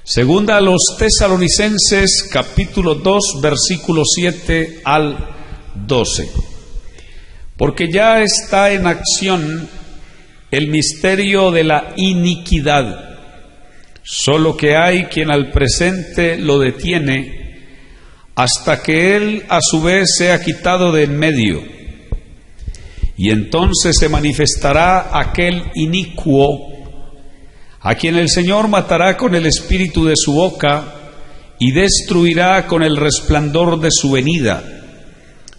Segunda a los Tesalonicenses, capítulo 2, versículo 7 al 12. Porque ya está en acción el misterio de la iniquidad, solo que hay quien al presente lo detiene, hasta que él a su vez sea quitado de en medio. Y entonces se manifestará aquel inicuo, a quien el Señor matará con el espíritu de su boca y destruirá con el resplandor de su venida.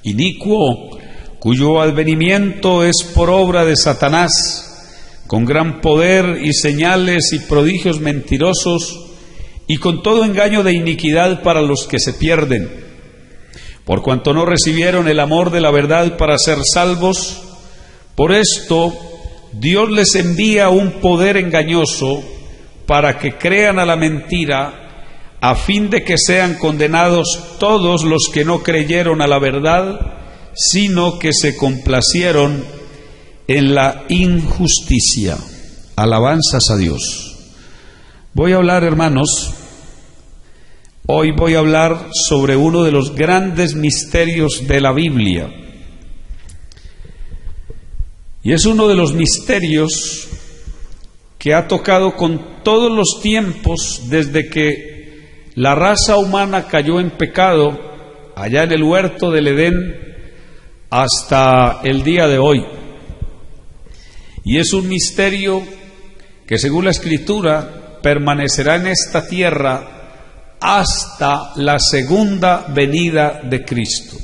Inicuo, cuyo advenimiento es por obra de Satanás, con gran poder y señales y prodigios mentirosos, y con todo engaño de iniquidad para los que se pierden, por cuanto no recibieron el amor de la verdad para ser salvos. Por esto Dios les envía un poder engañoso para que crean a la mentira, a fin de que sean condenados todos los que no creyeron a la verdad, sino que se complacieron en la injusticia. Alabanzas a Dios. Voy a hablar, hermanos, hoy voy a hablar sobre uno de los grandes misterios de la Biblia. Y es uno de los misterios que ha tocado con todos los tiempos desde que la raza humana cayó en pecado allá en el huerto del Edén hasta el día de hoy. Y es un misterio que, según la Escritura, permanecerá en esta tierra hasta la segunda venida de Cristo.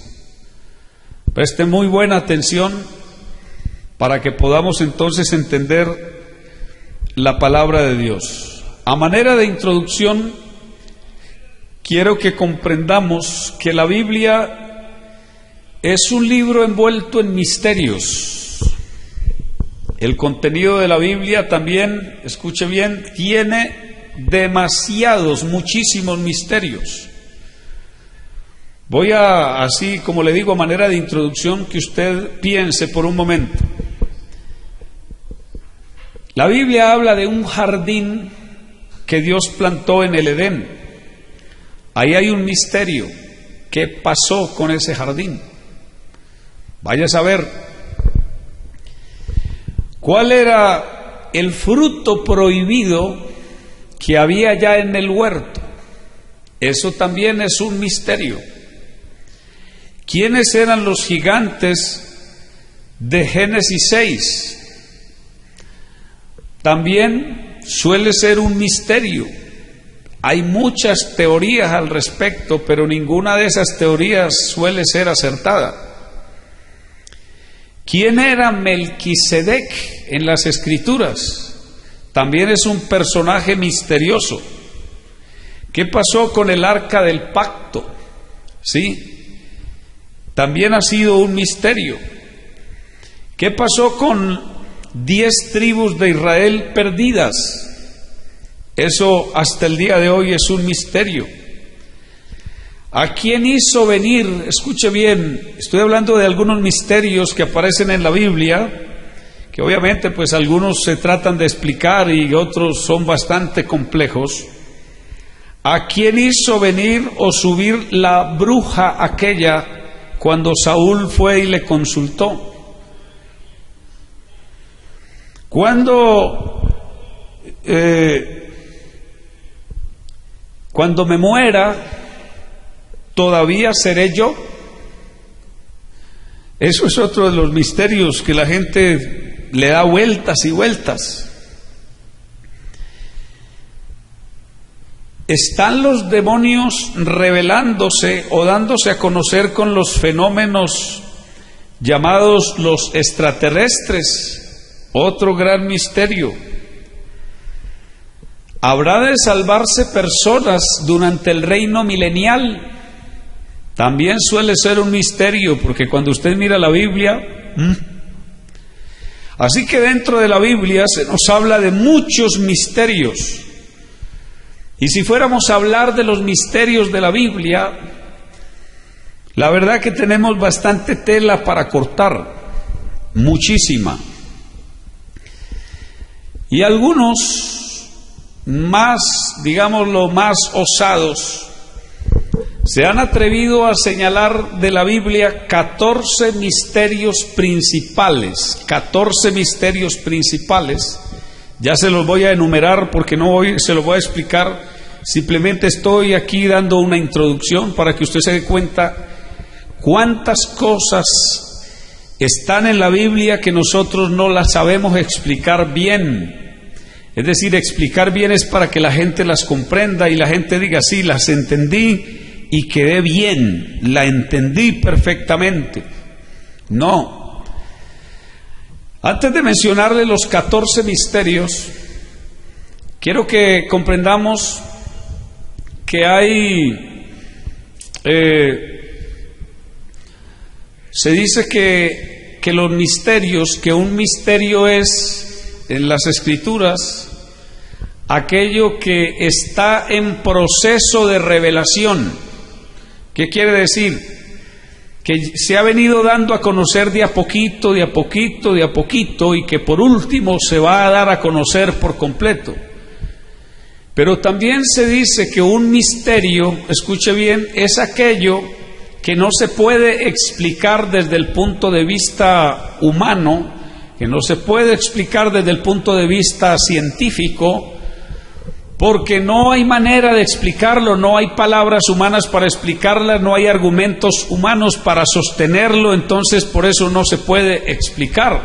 Preste muy buena atención para que podamos entonces entender la palabra de Dios. A manera de introducción, quiero que comprendamos que la Biblia es un libro envuelto en misterios. El contenido de la Biblia también, escuche bien, tiene muchísimos misterios. Voy a, así como le digo, a manera de introducción, que usted piense por un momento. La Biblia habla de un jardín que Dios plantó en el Edén. Ahí hay un misterio. ¿Qué pasó con ese jardín? Vaya a saber. ¿Cuál era el fruto prohibido que había ya en el huerto? Eso también es un misterio. ¿Quiénes eran los gigantes de Génesis 6? También suele ser un misterio. Hay muchas teorías al respecto, pero ninguna de esas teorías suele ser acertada. ¿Quién era Melquisedec en las Escrituras? También es un personaje misterioso. ¿Qué pasó con el arca del pacto? ¿Sí? También ha sido un misterio. ¿Qué pasó con 10 tribus de Israel perdidas? Eso hasta el día de hoy es un misterio. ¿A quién hizo venir? Escuche bien, estoy hablando de algunos misterios que aparecen en la Biblia, que obviamente pues algunos se tratan de explicar y otros son bastante complejos. ¿A quién hizo venir o subir la bruja aquella cuando Saúl fue y le consultó? Cuando me muera, ¿todavía seré yo? Eso es otro de los misterios que la gente le da vueltas y vueltas. ¿Están los demonios revelándose o dándose a conocer con los fenómenos llamados los extraterrestres? Otro gran misterio. ¿Habrá de salvarse personas durante el reino milenial? También suele ser un misterio, porque cuando usted mira la Biblia, así que dentro de la Biblia se nos habla de muchos misterios. Y si fuéramos a hablar de los misterios de la Biblia, la verdad que tenemos bastante tela para cortar, muchísima. Y algunos más, digámoslo, más osados, se han atrevido a señalar de la Biblia 14 misterios principales. 14 misterios principales. Ya se los voy a enumerar porque no hoy se los voy a explicar. Simplemente estoy aquí dando una introducción para que usted se dé cuenta cuántas cosas están en la Biblia que nosotros no las sabemos explicar bien. Es decir, explicar bien es para que la gente las comprenda y la gente diga, sí, las entendí y quedé bien, la entendí perfectamente. No. Antes de mencionarle los 14 misterios, quiero que comprendamos que hay, se dice que los misterios, que un misterio es, en las Escrituras, aquello que está en proceso de revelación. ¿Qué quiere decir? Que se ha venido dando a conocer de a poquito, de a poquito, de a poquito, y que por último se va a dar a conocer por completo. Pero también se dice que un misterio, escuche bien, es aquello que no se puede explicar desde el punto de vista humano, que no se puede explicar desde el punto de vista científico, porque no hay manera de explicarlo, no hay palabras humanas para explicarla, no hay argumentos humanos para sostenerlo, entonces por eso no se puede explicar.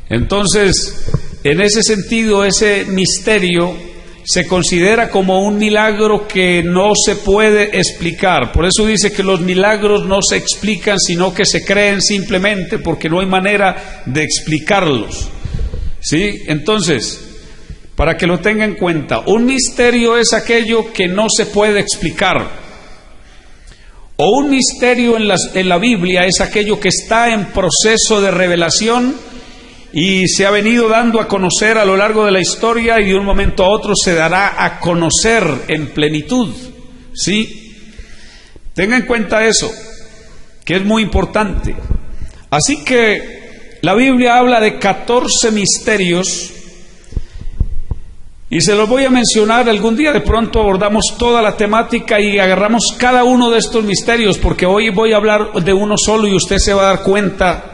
Entonces, en ese sentido, ese misterio se considera como un milagro que no se puede explicar. Por eso dice que los milagros no se explican, sino que se creen simplemente porque no hay manera de explicarlos. ¿Sí? Entonces, para que lo tenga en cuenta, un misterio es aquello que no se puede explicar. O un misterio en la Biblia es aquello que está en proceso de revelación y se ha venido dando a conocer a lo largo de la historia y de un momento a otro se dará a conocer en plenitud. ¿Sí? Tenga en cuenta eso, que es muy importante. Así que la Biblia habla de 14 misterios y se los voy a mencionar. Algún día de pronto abordamos toda la temática y agarramos cada uno de estos misterios, porque hoy voy a hablar de uno solo y usted se va a dar cuenta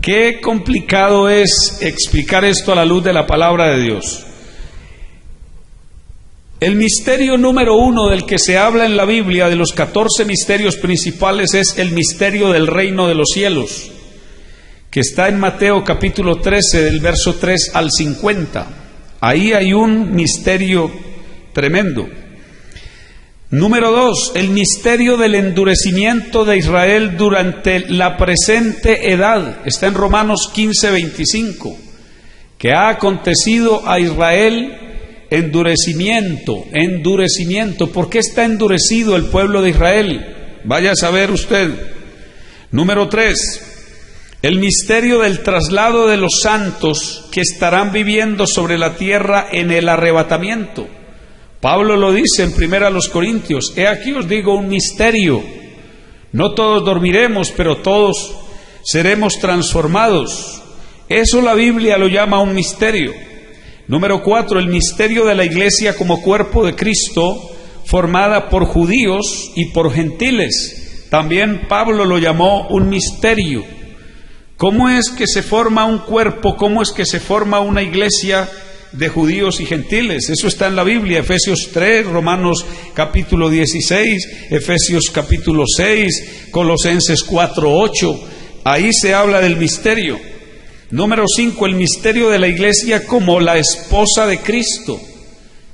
qué complicado es explicar esto a la luz de la palabra de Dios. El misterio número 1 del que se habla en la Biblia, de los 14 misterios principales, es el misterio del reino de los cielos, que está en Mateo capítulo 13, del verso 3 al 50. Ahí hay un misterio tremendo. Número 2, el misterio del endurecimiento de Israel durante la presente edad. Está en Romanos 15, 25. Que ha acontecido a Israel endurecimiento. ¿Por qué está endurecido el pueblo de Israel? Vaya a saber usted. Número 3, el misterio del traslado de los santos que estarán viviendo sobre la tierra en el arrebatamiento. Pablo lo dice en 1 Corintios, he aquí os digo un misterio, no todos dormiremos, pero todos seremos transformados. Eso la Biblia lo llama un misterio. Número 4, el misterio de la iglesia como cuerpo de Cristo, formada por judíos y por gentiles. También Pablo lo llamó un misterio. ¿Cómo es que se forma un cuerpo? ¿Cómo es que se forma una iglesia de judíos y gentiles? Eso está en la Biblia, Efesios 3, Romanos capítulo 16, Efesios capítulo 6, Colosenses 4, 8. Ahí se habla del misterio. Número 5, el misterio de la iglesia como la esposa de Cristo.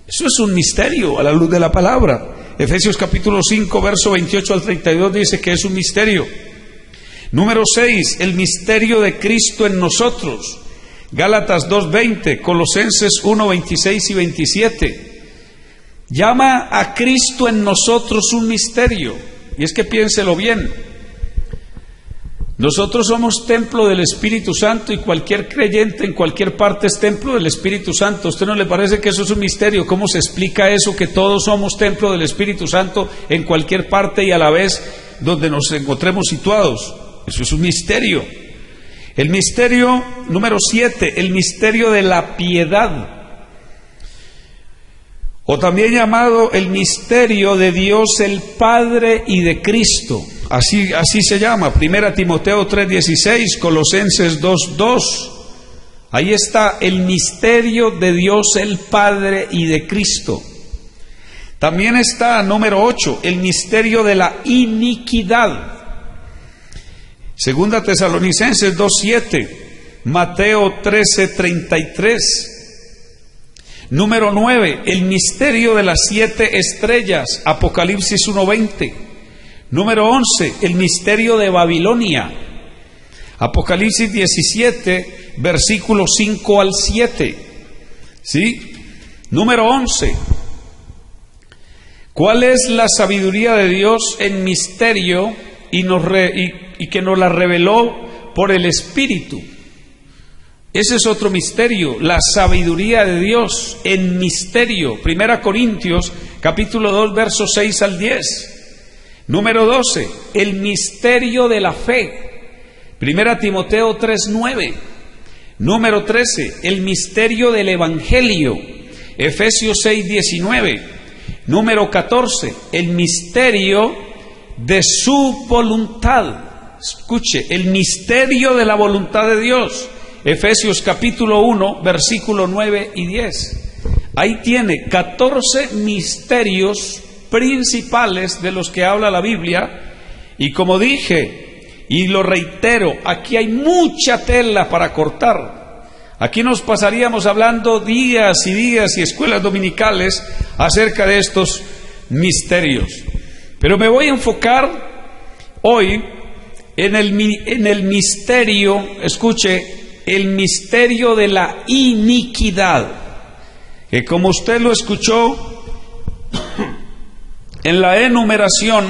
Eso es un misterio a la luz de la palabra. Efesios capítulo 5, verso 28 al 32 dice que es un misterio. Número 6, el misterio de Cristo en nosotros. Gálatas 2:20, Colosenses 1:26 y 27. Llama a Cristo en nosotros un misterio. Y es que piénselo bien. Nosotros somos templo del Espíritu Santo y cualquier creyente en cualquier parte es templo del Espíritu Santo. ¿A usted no le parece que eso es un misterio? ¿Cómo se explica eso, que todos somos templo del Espíritu Santo en cualquier parte y a la vez donde nos encontremos situados? Eso es un misterio. El misterio número 7, el misterio de la piedad. o también llamado el misterio de Dios el Padre y de Cristo. Así se llama, 1 Timoteo 3:16, Colosenses 2:2. Ahí está el misterio de Dios el Padre y de Cristo. También está, número 8, el misterio de la iniquidad. 2 Tesalonicenses 2:7, Mateo 13:33. Número 9, el misterio de las 7 estrellas, Apocalipsis 1:20. Número 11, el misterio de Babilonia, Apocalipsis 17, versículos 5 al 7. ¿Sí? Número 11, ¿cuál es la sabiduría de Dios en misterio y que nos la reveló por el Espíritu? Ese es otro misterio, la sabiduría de Dios en misterio. 1 Corintios, capítulo 2, versos 6 al 10. Número 12, el misterio de la fe. 1 Timoteo 3:9. Número 13, el misterio del Evangelio. Efesios 6:19. Número 14, el misterio de su voluntad. Escuche, el misterio de la voluntad de Dios. Efesios capítulo 1, versículo 9 y 10. Ahí tiene 14 misterios principales de los que habla la Biblia. Y como dije, y lo reitero, aquí hay mucha tela para cortar. Aquí nos pasaríamos hablando días y días y escuelas dominicales acerca de estos misterios. Pero me voy a enfocar hoy en el misterio, escuche, el misterio de la iniquidad, que como usted lo escuchó en la enumeración,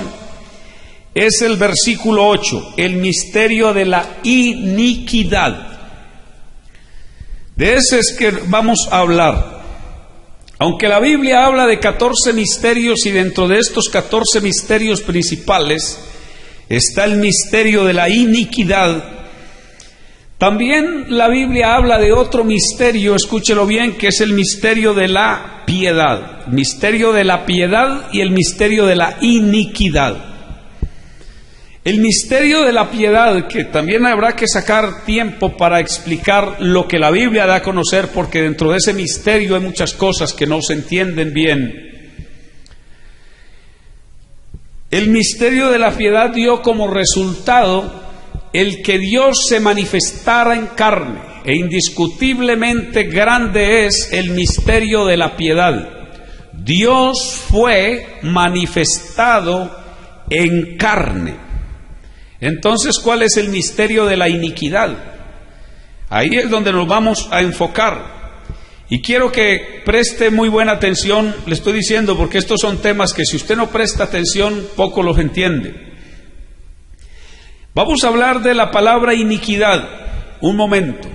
es el versículo 8, el misterio de la iniquidad. De ese es que vamos a hablar. Aunque la Biblia habla de 14 misterios y dentro de estos 14 misterios principales está el misterio de la iniquidad, también la Biblia habla de otro misterio, escúchelo bien, que es el misterio de la piedad. Misterio de la piedad y el misterio de la iniquidad. El misterio de la piedad, que también habrá que sacar tiempo para explicar lo que la Biblia da a conocer, porque dentro de ese misterio hay muchas cosas que no se entienden bien. El misterio de la piedad dio como resultado el que Dios se manifestara en carne, e indiscutiblemente grande es el misterio de la piedad. Dios fue manifestado en carne. Entonces, ¿cuál es el misterio de la iniquidad? Ahí es donde nos vamos a enfocar. Y quiero que preste muy buena atención, le estoy diciendo, porque estos son temas que si usted no presta atención, poco los entiende. Vamos a hablar de la palabra iniquidad, un momento,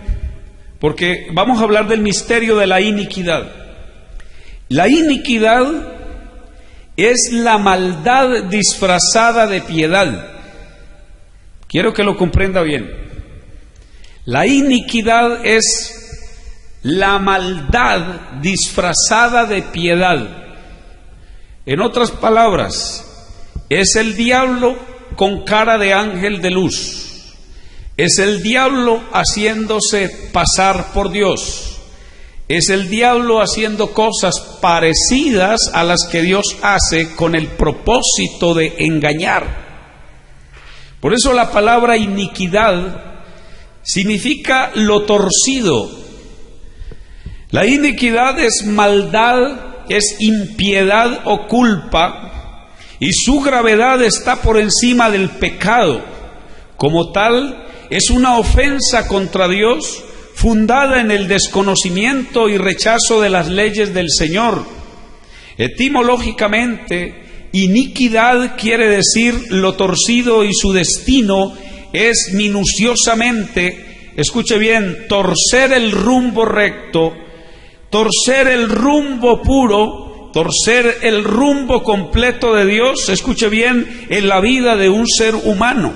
porque vamos a hablar del misterio de la iniquidad. La iniquidad es la maldad disfrazada de piedad. Quiero que lo comprenda bien. La iniquidad es la maldad disfrazada de piedad. En otras palabras, es el diablo con cara de ángel de luz. Es el diablo haciéndose pasar por Dios. Es el diablo haciendo cosas parecidas a las que Dios hace con el propósito de engañar. Por eso la palabra iniquidad significa lo torcido. La iniquidad es maldad, es impiedad o culpa, y su gravedad está por encima del pecado. Como tal, es una ofensa contra Dios fundada en el desconocimiento y rechazo de las leyes del Señor. Etimológicamente, iniquidad quiere decir lo torcido y su destino es minuciosamente, escuche bien, torcer el rumbo recto, torcer el rumbo puro, torcer el rumbo completo de Dios, escuche bien, en la vida de un ser humano.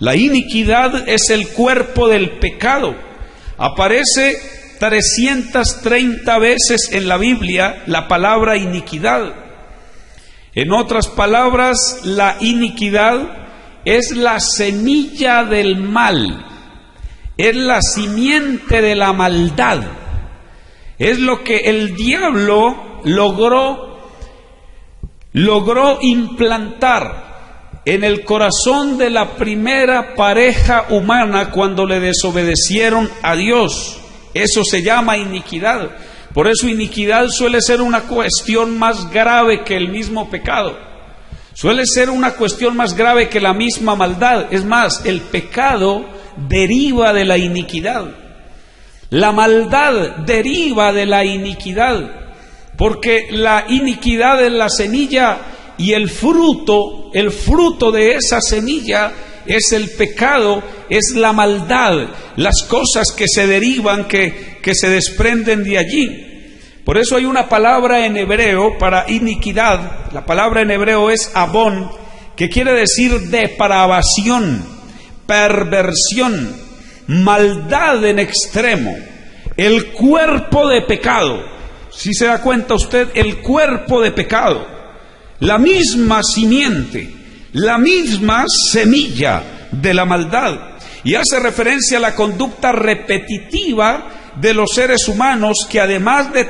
La iniquidad es el cuerpo del pecado. Aparece 330 veces en la Biblia la palabra iniquidad. En otras palabras, la iniquidad es la semilla del mal, es la simiente de la maldad, es lo que el diablo logró implantar en el corazón de la primera pareja humana cuando le desobedecieron a Dios. Eso se llama iniquidad. Por eso iniquidad suele ser una cuestión más grave que el mismo pecado. Suele ser una cuestión más grave que la misma maldad. Es más, el pecado deriva de la iniquidad. La maldad deriva de la iniquidad, porque la iniquidad es la semilla y el fruto de esa semilla es el pecado, es la maldad, las cosas que se derivan, que se desprenden de allí. Por eso hay una palabra en hebreo para iniquidad. La palabra en hebreo es abón, que quiere decir depravación, perversión, maldad en extremo, el cuerpo de pecado. Si se da cuenta usted, el cuerpo de pecado, la misma simiente, la misma semilla de la maldad, y hace referencia a la conducta repetitiva de los seres humanos, que además de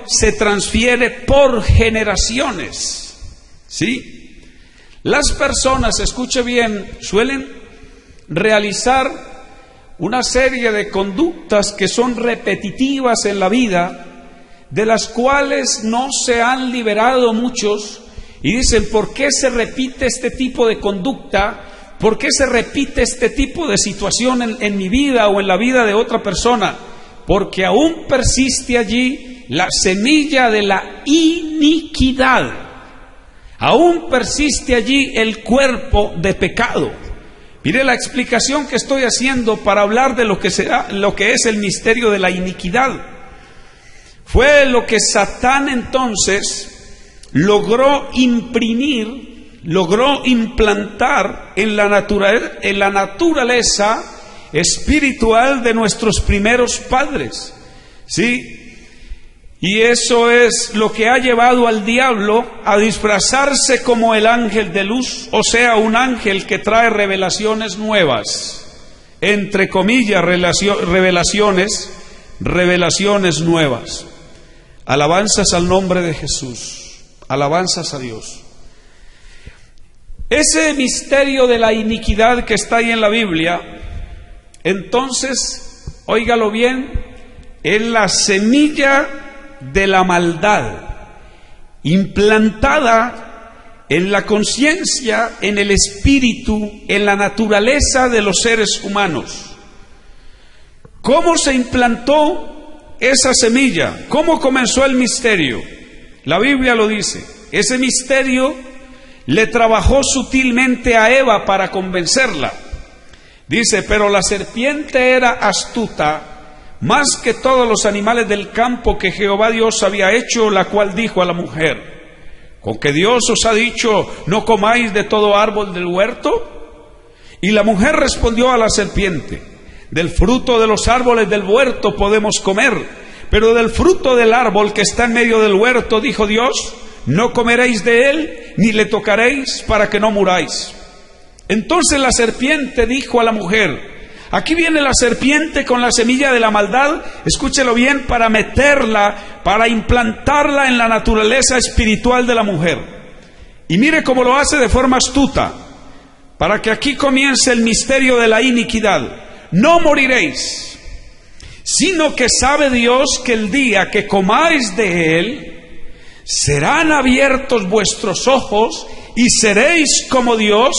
se transfiere por generaciones. ¿Sí? Las personas, escuche bien, suelen realizar una serie de conductas que son repetitivas en la vida, de las cuales no se han liberado muchos, y dicen: ¿por qué se repite este tipo de conducta? ¿Por qué se repite este tipo de situación en mi vida o en la vida de otra persona? Porque aún persiste allí la semilla de la iniquidad, aún persiste allí el cuerpo de pecado. Mire la explicación que estoy haciendo para hablar de lo que es el misterio de la iniquidad. Fue lo que Satán entonces logró implantar en la naturaleza espiritual de nuestros primeros padres. ¿Sí? Y eso es lo que ha llevado al diablo a disfrazarse como el ángel de luz, o sea, un ángel que trae revelaciones nuevas, entre comillas, revelaciones nuevas. Alabanzas al nombre de Jesús, alabanzas a Dios. Ese misterio de la iniquidad que está ahí en la Biblia, entonces, óigalo bien, es la semilla de la maldad implantada en la conciencia, en el espíritu, en la naturaleza de los seres humanos. ¿Cómo se implantó esa semilla? ¿Cómo comenzó el misterio? La Biblia lo dice. Ese misterio le trabajó sutilmente a Eva para convencerla. Dice: pero la serpiente era astuta más que todos los animales del campo que Jehová Dios había hecho, la cual dijo a la mujer: ¿con que Dios os ha dicho, no comáis de todo árbol del huerto? Y la mujer respondió a la serpiente: del fruto de los árboles del huerto podemos comer, pero del fruto del árbol que está en medio del huerto, dijo Dios, no comeréis de él, ni le tocaréis, para que no muráis. Entonces la serpiente dijo a la mujer, aquí viene la serpiente con la semilla de la maldad, escúchelo bien, para meterla, para implantarla en la naturaleza espiritual de la mujer. Y mire cómo lo hace de forma astuta, para que aquí comience el misterio de la iniquidad. No moriréis, sino que sabe Dios que el día que comáis de él, serán abiertos vuestros ojos y seréis como Dios,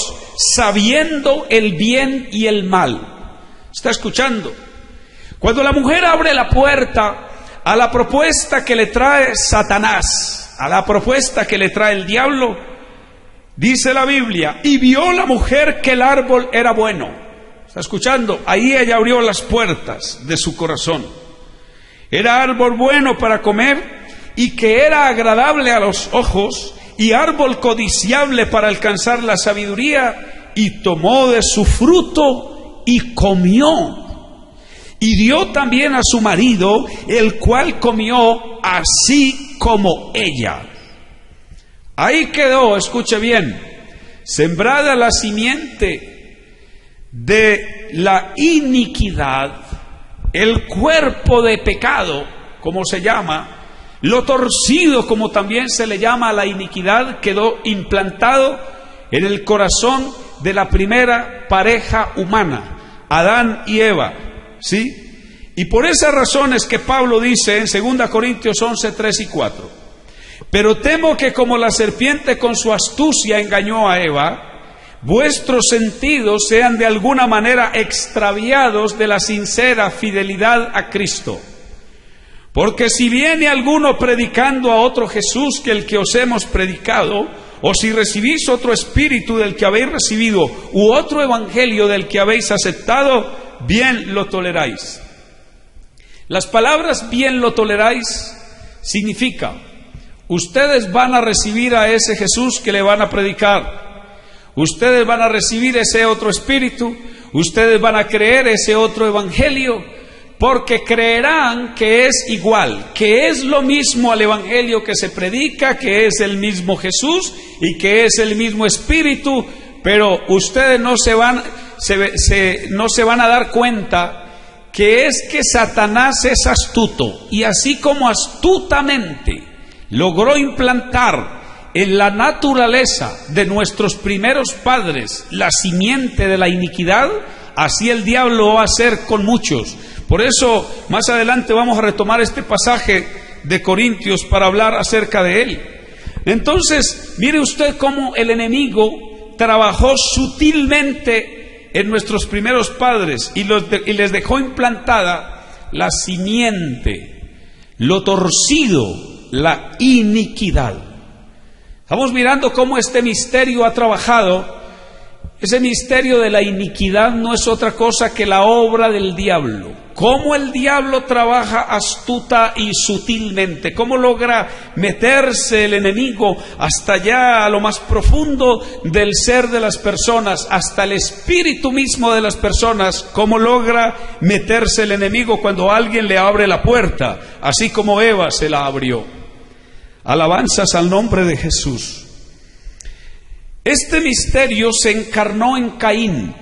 sabiendo el bien y el mal. ¿Está escuchando? Cuando la mujer abre la puerta a la propuesta que le trae Satanás, a la propuesta que le trae el diablo, dice la Biblia, y vio la mujer que el árbol era bueno. ¿Está escuchando? Ahí ella abrió las puertas de su corazón. Era árbol bueno para comer y que era agradable a los ojos y árbol codiciable para alcanzar la sabiduría, y tomó de su fruto y comió. Y dio también a su marido, el cual comió así como ella. Ahí quedó, escuche bien, sembrada la simiente de la iniquidad, el cuerpo de pecado, como se llama, lo torcido, como también se le llama a la iniquidad, quedó implantado en el corazón de la primera pareja humana, Adán y Eva, ¿sí? Y por esas razones que Pablo dice en 2 Corintios 11, 3 y 4, pero temo que como la serpiente con su astucia engañó a Eva, vuestros sentidos sean de alguna manera extraviados de la sincera fidelidad a Cristo. Porque si viene alguno predicando a otro Jesús que el que os hemos predicado, o si recibís otro espíritu del que habéis recibido, u otro evangelio del que habéis aceptado, bien lo toleráis. Las palabras bien lo toleráis significa, ustedes van a recibir a ese Jesús que le van a predicar, ustedes van a recibir ese otro espíritu, ustedes van a creer ese otro evangelio, porque creerán que es igual, que es lo mismo al evangelio que se predica, que es el mismo Jesús y que es el mismo espíritu, pero ustedes no se van a dar cuenta que es que Satanás es astuto, y así como astutamente logró implantar en la naturaleza de nuestros primeros padres la simiente de la iniquidad, así el diablo va a hacer con muchos. Por eso más adelante vamos a retomar este pasaje de Corintios para hablar acerca de él. Entonces, mire usted cómo el enemigo trabajó sutilmente en nuestros primeros padres y les dejó implantada la simiente, lo torcido, la iniquidad. Estamos mirando cómo este misterio ha trabajado. Ese misterio de la iniquidad no es otra cosa que la obra del diablo. Cómo el diablo trabaja astuta y sutilmente, cómo logra meterse el enemigo hasta allá a lo más profundo del ser de las personas, hasta el espíritu mismo de las personas, cómo logra meterse el enemigo cuando alguien le abre la puerta, así como Eva se la abrió. Alabanzas al nombre de Jesús. Este misterio se encarnó en Caín.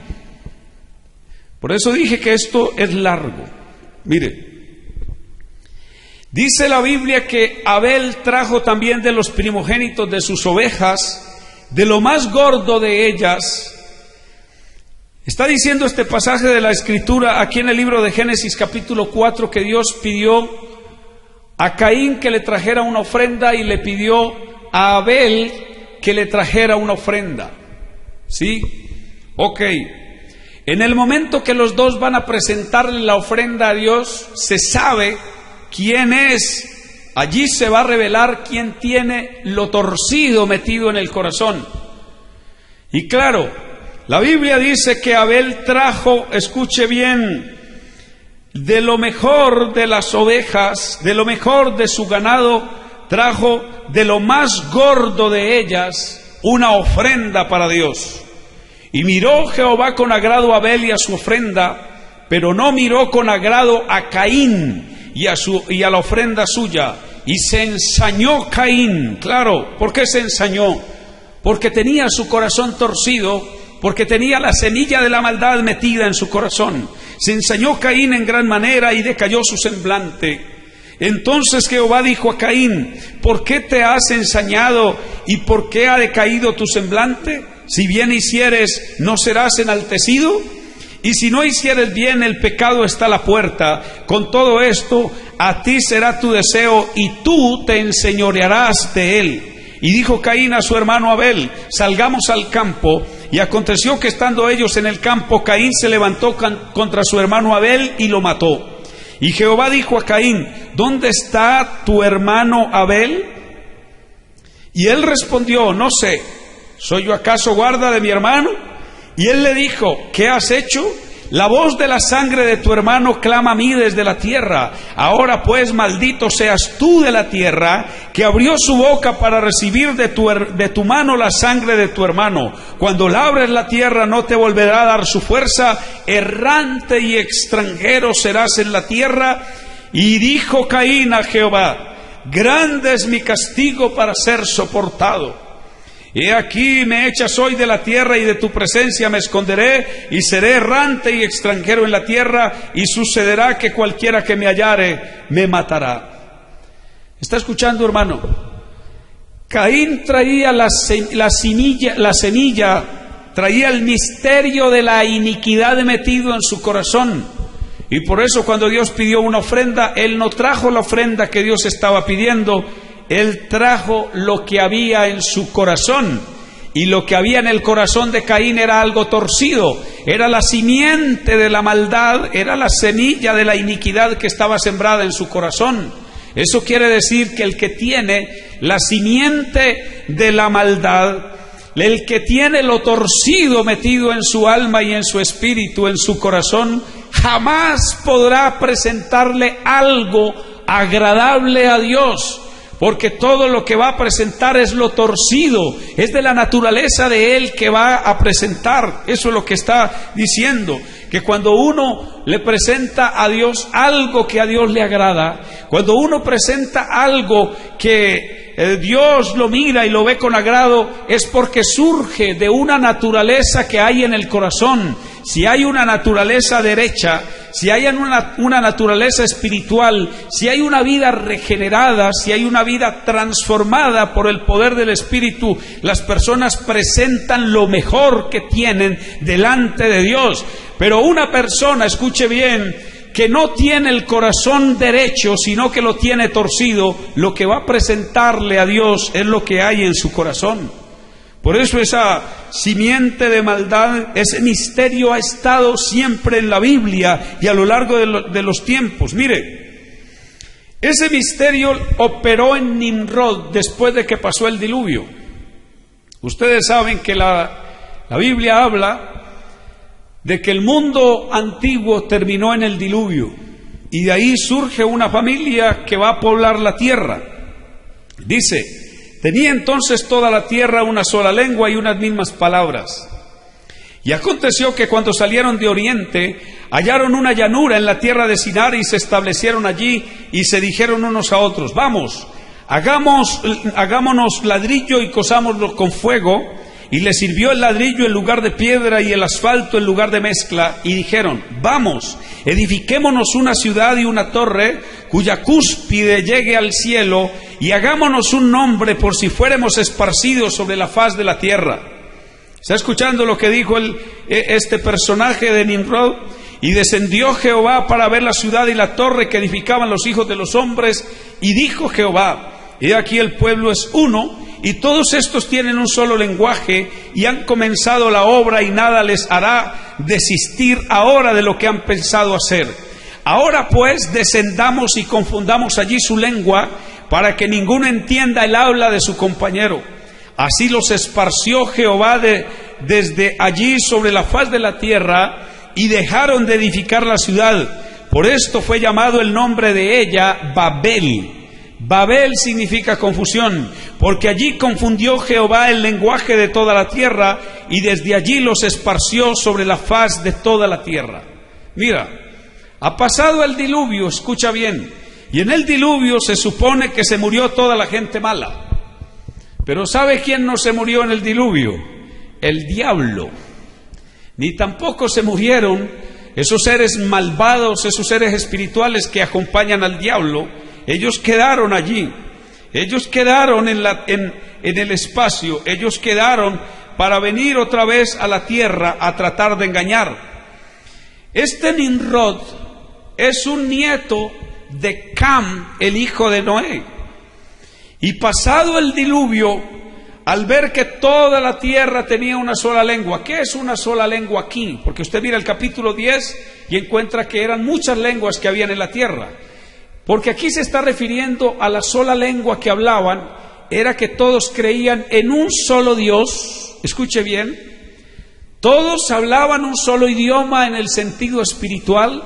Por eso dije que esto es largo. Mire, dice la Biblia que Abel trajo también de los primogénitos de sus ovejas, de lo más gordo de ellas. Está diciendo este pasaje de la Escritura aquí en el libro de Génesis capítulo 4 que Dios pidió a Caín que le trajera una ofrenda y le pidió a Abel que le trajera una ofrenda. ¿Sí? Ok. En el momento que los dos van a presentarle la ofrenda a Dios, se sabe quién es. Allí se va a revelar quién tiene lo torcido metido en el corazón. Y claro, la Biblia dice que Abel trajo, escuche bien, de lo mejor de las ovejas, de lo mejor de su ganado, trajo de lo más gordo de ellas una ofrenda para Dios. Y miró Jehová con agrado a Abel y a su ofrenda, pero no miró con agrado a Caín y a la ofrenda suya. Y se ensañó Caín. Claro, ¿por qué se ensañó? Porque tenía su corazón torcido, porque tenía la semilla de la maldad metida en su corazón. Se ensañó Caín en gran manera y decayó su semblante. Entonces Jehová dijo a Caín: ¿por qué te has ensañado y por qué ha decaído tu semblante? Si bien hicieres, ¿no serás enaltecido? Y si no hicieres bien, el pecado está a la puerta. Con todo esto, a ti será tu deseo y tú te enseñorearás de él. Y dijo Caín a su hermano Abel: salgamos al campo. Y aconteció que estando ellos en el campo, Caín se levantó contra su hermano Abel y lo mató. Y Jehová dijo a Caín: ¿dónde está tu hermano Abel? Y él respondió: no sé. ¿Soy yo acaso guarda de mi hermano? Y él le dijo: ¿qué has hecho? la voz de la sangre de tu hermano clama a mí desde la tierra. Ahora pues, maldito seas tú de la tierra, que abrió su boca para recibir de tu mano la sangre de tu hermano. Cuando labres la tierra no te volverá a dar su fuerza, errante y extranjero serás en la tierra. Y dijo Caín a Jehová: grande es mi castigo para ser soportado. He aquí me echas hoy de la tierra, y de tu presencia me esconderé, y seré errante y extranjero en la tierra, y sucederá que cualquiera que me hallare me matará. ¿Está escuchando, hermano? Caín traía la semilla, traía el misterio de la iniquidad metido en su corazón. Y por eso cuando Dios pidió una ofrenda, él no trajo la ofrenda que Dios estaba pidiendo, él trajo lo que había en su corazón. Y lo que había en el corazón de Caín era algo torcido, era la simiente de la maldad, era la semilla de la iniquidad que estaba sembrada en su corazón. Eso quiere decir que el que tiene la simiente de la maldad, el que tiene lo torcido metido en su alma y en su espíritu, en su corazón, jamás podrá presentarle algo agradable a Dios, porque todo lo que va a presentar es lo torcido, es de la naturaleza de él que va a presentar. Eso es lo que está diciendo, que cuando uno le presenta a Dios algo que a Dios le agrada, cuando uno presenta algo que Dios lo mira y lo ve con agrado, es porque surge de una naturaleza que hay en el corazón. Si hay una naturaleza derecha, si hay una naturaleza espiritual, si hay una vida regenerada, si hay una vida transformada por el poder del Espíritu, las personas presentan lo mejor que tienen delante de Dios. Pero una persona, escuche bien, que no tiene el corazón derecho, sino que lo tiene torcido, lo que va a presentarle a Dios es lo que hay en su corazón. Por eso esa simiente de maldad, ese misterio ha estado siempre en la Biblia y a lo largo de los tiempos. Mire, ese misterio operó en Nimrod después de que pasó el diluvio. Ustedes saben que la Biblia habla de que el mundo antiguo terminó en el diluvio, y de ahí surge una familia que va a poblar la tierra. Dice: tenía entonces toda la tierra una sola lengua y unas mismas palabras. Y aconteció que cuando salieron de oriente, hallaron una llanura en la tierra de Sinar, y se establecieron allí, y se dijeron unos a otros: vamos, hagámonos ladrillo y cosámoslo con fuego. Y les sirvió el ladrillo en lugar de piedra y el asfalto en lugar de mezcla. Y dijeron: vamos, edifiquémonos una ciudad y una torre, cuya cúspide llegue al cielo, y hagámonos un nombre por si fuéramos esparcidos sobre la faz de la tierra. ¿Está escuchando lo que dijo este personaje de Nimrod? Y descendió Jehová para ver la ciudad y la torre que edificaban los hijos de los hombres. Y dijo Jehová: he aquí el pueblo es uno, y todos estos tienen un solo lenguaje, y han comenzado la obra, y nada les hará desistir ahora de lo que han pensado hacer. Ahora pues descendamos y confundamos allí su lengua, para que ninguno entienda el habla de su compañero. Así los esparció Jehová desde allí sobre la faz de la tierra, y dejaron de edificar la ciudad. Por esto fue llamado el nombre de ella Babel. Babel significa confusión, porque allí confundió Jehová el lenguaje de toda la tierra, y desde allí los esparció sobre la faz de toda la tierra. Mira, ha pasado el diluvio, escucha bien, y en el diluvio se supone que se murió toda la gente mala. Pero ¿sabe quién no se murió en el diluvio? El diablo. Ni tampoco se murieron esos seres malvados, esos seres espirituales que acompañan al diablo. Ellos quedaron allí, ellos quedaron en el espacio, ellos quedaron para venir otra vez a la tierra a tratar de engañar. Este Nimrod es un nieto de Cam, el hijo de Noé. Y pasado el diluvio, al ver que toda la tierra tenía una sola lengua. ¿Qué es una sola lengua aquí? Porque usted mira el capítulo 10 y encuentra que eran muchas lenguas que habían en la tierra. Porque aquí se está refiriendo a la sola lengua que hablaban, era que todos creían en un solo Dios. Escuche bien, Todos hablaban un solo idioma en el sentido espiritual.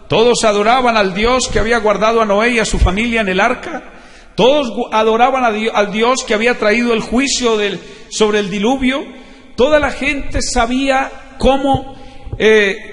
Todos adoraban al Dios que había guardado a Noé y a su familia en el arca. Todos adoraban al Dios que había traído el juicio sobre el diluvio. Toda la gente sabía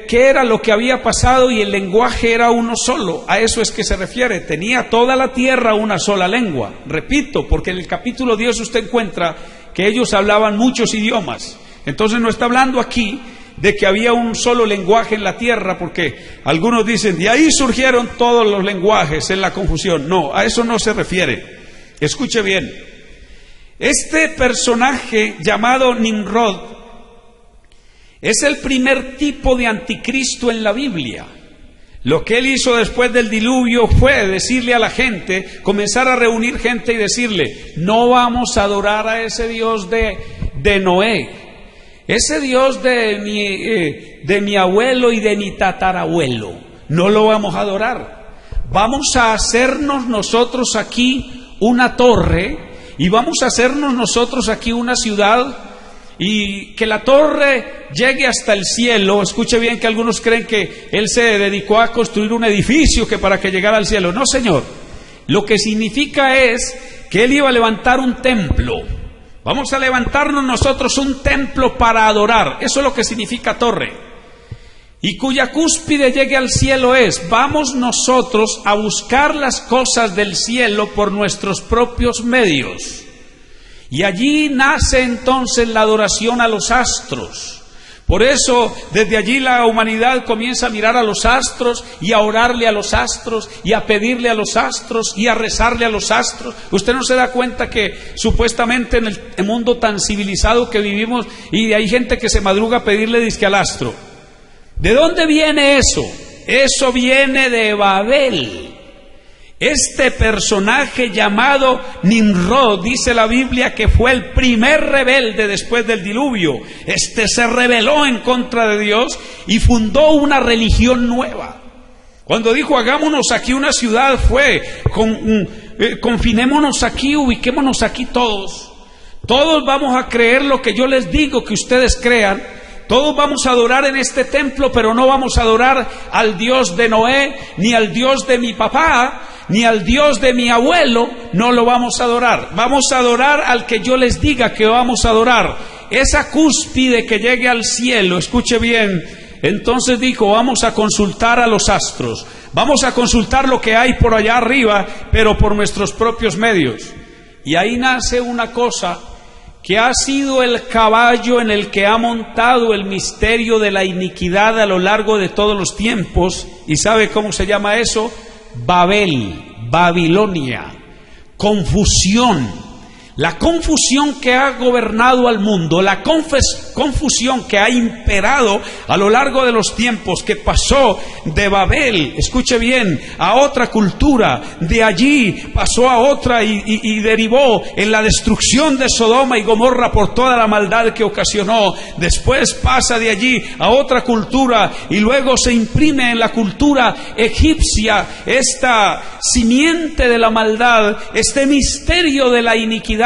qué era lo que había pasado, y el lenguaje era uno solo. A eso es que se refiere. Tenía toda la tierra una sola lengua. Repito, porque en el capítulo 10 usted encuentra que ellos hablaban muchos idiomas. Entonces no está hablando aquí de que había un solo lenguaje en la tierra, porque algunos dicen, de ahí surgieron todos los lenguajes en la confusión. No, a eso no se refiere. Escuche bien. Este personaje llamado Nimrod es el primer tipo de anticristo en la Biblia. Lo que él hizo después del diluvio fue decirle a la gente, comenzar a reunir gente y decirle, no vamos a adorar a ese Dios de Noé. Ese Dios de mi abuelo y de mi tatarabuelo, no lo vamos a adorar. Vamos a hacernos nosotros aquí una torre, y vamos a hacernos nosotros aquí una ciudad, y que la torre llegue hasta el cielo. Escuche bien, que algunos creen que él se dedicó a construir un edificio que para que llegara al cielo. No, señor. Lo que significa es que él iba a levantar un templo. Vamos a levantarnos nosotros un templo para adorar. Eso es lo que significa torre. Y cuya cúspide llegue al cielo es, vamos nosotros a buscar las cosas del cielo por nuestros propios medios. Y allí nace entonces la adoración a los astros. Por eso, desde allí la humanidad comienza a mirar a los astros y a orarle a los astros y a pedirle a los astros y a rezarle a los astros. Usted no se da cuenta que supuestamente en el mundo tan civilizado que vivimos, y hay gente que se madruga a pedirle disque al astro. ¿De dónde viene eso? Eso viene de Babel. Este personaje llamado Nimrod, dice la Biblia que fue el primer rebelde después del diluvio. Este se rebeló en contra de Dios y fundó una religión nueva. Cuando dijo, hagámonos aquí una ciudad, fue, confinémonos aquí, ubiquémonos aquí todos. Todos vamos a creer lo que yo les digo que ustedes crean. Todos vamos a adorar en este templo, pero no vamos a adorar al Dios de Noé, ni al Dios de mi papá, ni al Dios de mi abuelo. No lo vamos a adorar. Vamos a adorar al que yo les diga que vamos a adorar. Esa cúspide que llegue al cielo, escuche bien. Entonces dijo, vamos a consultar a los astros. Vamos a consultar lo que hay por allá arriba, pero por nuestros propios medios. Y ahí nace una cosa que ha sido el caballo en el que ha montado el misterio de la iniquidad a lo largo de todos los tiempos. ¿Y sabe cómo se llama eso? Babel, Babilonia, confusión. La confusión que ha gobernado al mundo, la confusión que ha imperado a lo largo de los tiempos, que pasó de Babel, escuche bien, a otra cultura, de allí pasó a otra y derivó en la destrucción de Sodoma y Gomorra por toda la maldad que ocasionó. Después pasa de allí a otra cultura y luego se imprime en la cultura egipcia esta simiente de la maldad, este misterio de la iniquidad.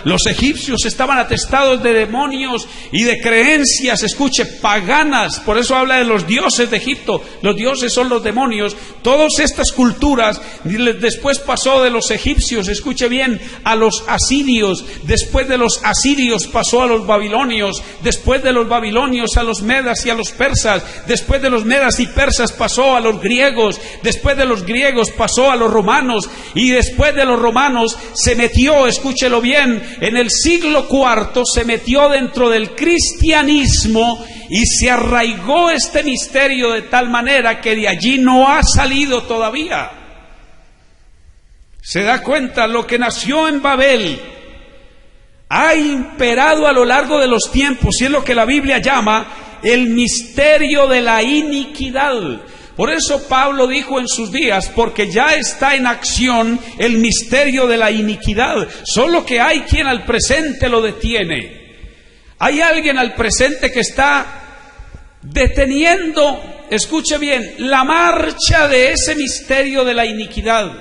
Los egipcios estaban atestados de demonios y de creencias, escuche, paganas. Por eso habla de los dioses de Egipto. Los dioses son los demonios. Todas estas culturas, después pasó de los egipcios, escuche bien, a los asirios. Después de los asirios pasó a los babilonios. Después de los babilonios a los medas y a los persas. Después de los medas y persas pasó a los griegos. Después de los griegos pasó a los romanos. Y después de los romanos se metió, escúchelo bien, en el siglo IV se metió dentro del cristianismo y se arraigó este misterio de tal manera que de allí no ha salido todavía. ¿Se da cuenta? Lo que nació en Babel ha imperado a lo largo de los tiempos, y es lo que la Biblia llama el misterio de la iniquidad. Por eso Pablo dijo en sus días, porque ya está en acción el misterio de la iniquidad, solo que hay quien al presente lo detiene. Hay alguien al presente que está deteniendo, escuche bien, la marcha de ese misterio de la iniquidad.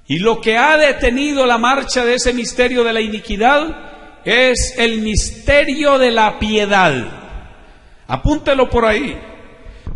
Y lo que ha detenido la marcha de ese misterio de la iniquidad es el misterio de la piedad. Apúntelo por ahí.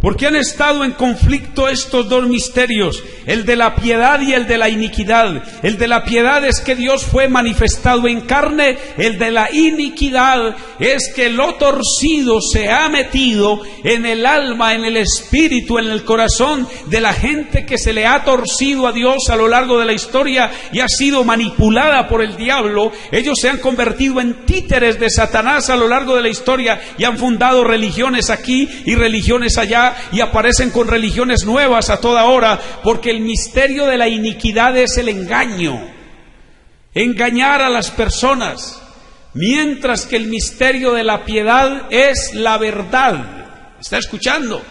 Porque han estado en conflicto estos dos misterios, el de la piedad y el de la iniquidad. El de la piedad es que Dios fue manifestado en carne, el de la iniquidad es que lo torcido se ha metido en el alma, en el espíritu, en el corazón de la gente que se le ha torcido a Dios a lo largo de la historia y ha sido manipulada por el diablo. Ellos se han convertido en títeres de Satanás a lo largo de la historia y han fundado religiones aquí y religiones allá, y aparecen con religiones nuevas a toda hora, porque el misterio de la iniquidad es el engaño, engañar a las personas, mientras que el misterio de la piedad es la verdad. ¿Está escuchando?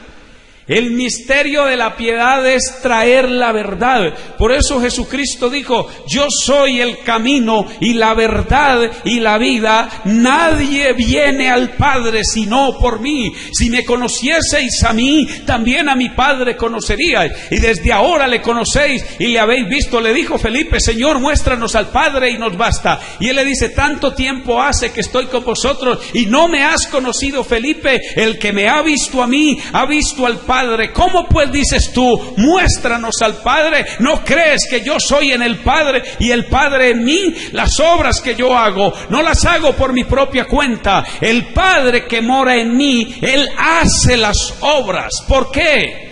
El misterio de la piedad es traer la verdad. Por eso Jesucristo dijo: yo soy el camino y la verdad y la vida. Nadie viene al Padre sino por mí. Si me conocieseis a mí, también a mi Padre conoceríais. Y desde ahora le conocéis y le habéis visto. Le dijo Felipe: Señor, muéstranos al Padre y nos basta. Y él le dice: tanto tiempo hace que estoy con vosotros y no me has conocido, Felipe. El que me ha visto a mí, ha visto al Padre. ¿Cómo pues dices tú: muéstranos al Padre? ¿No crees que yo soy en el Padre y el Padre en mí? Las obras que yo hago, no las hago por mi propia cuenta. El Padre que mora en mí, Él hace las obras. ¿Por qué?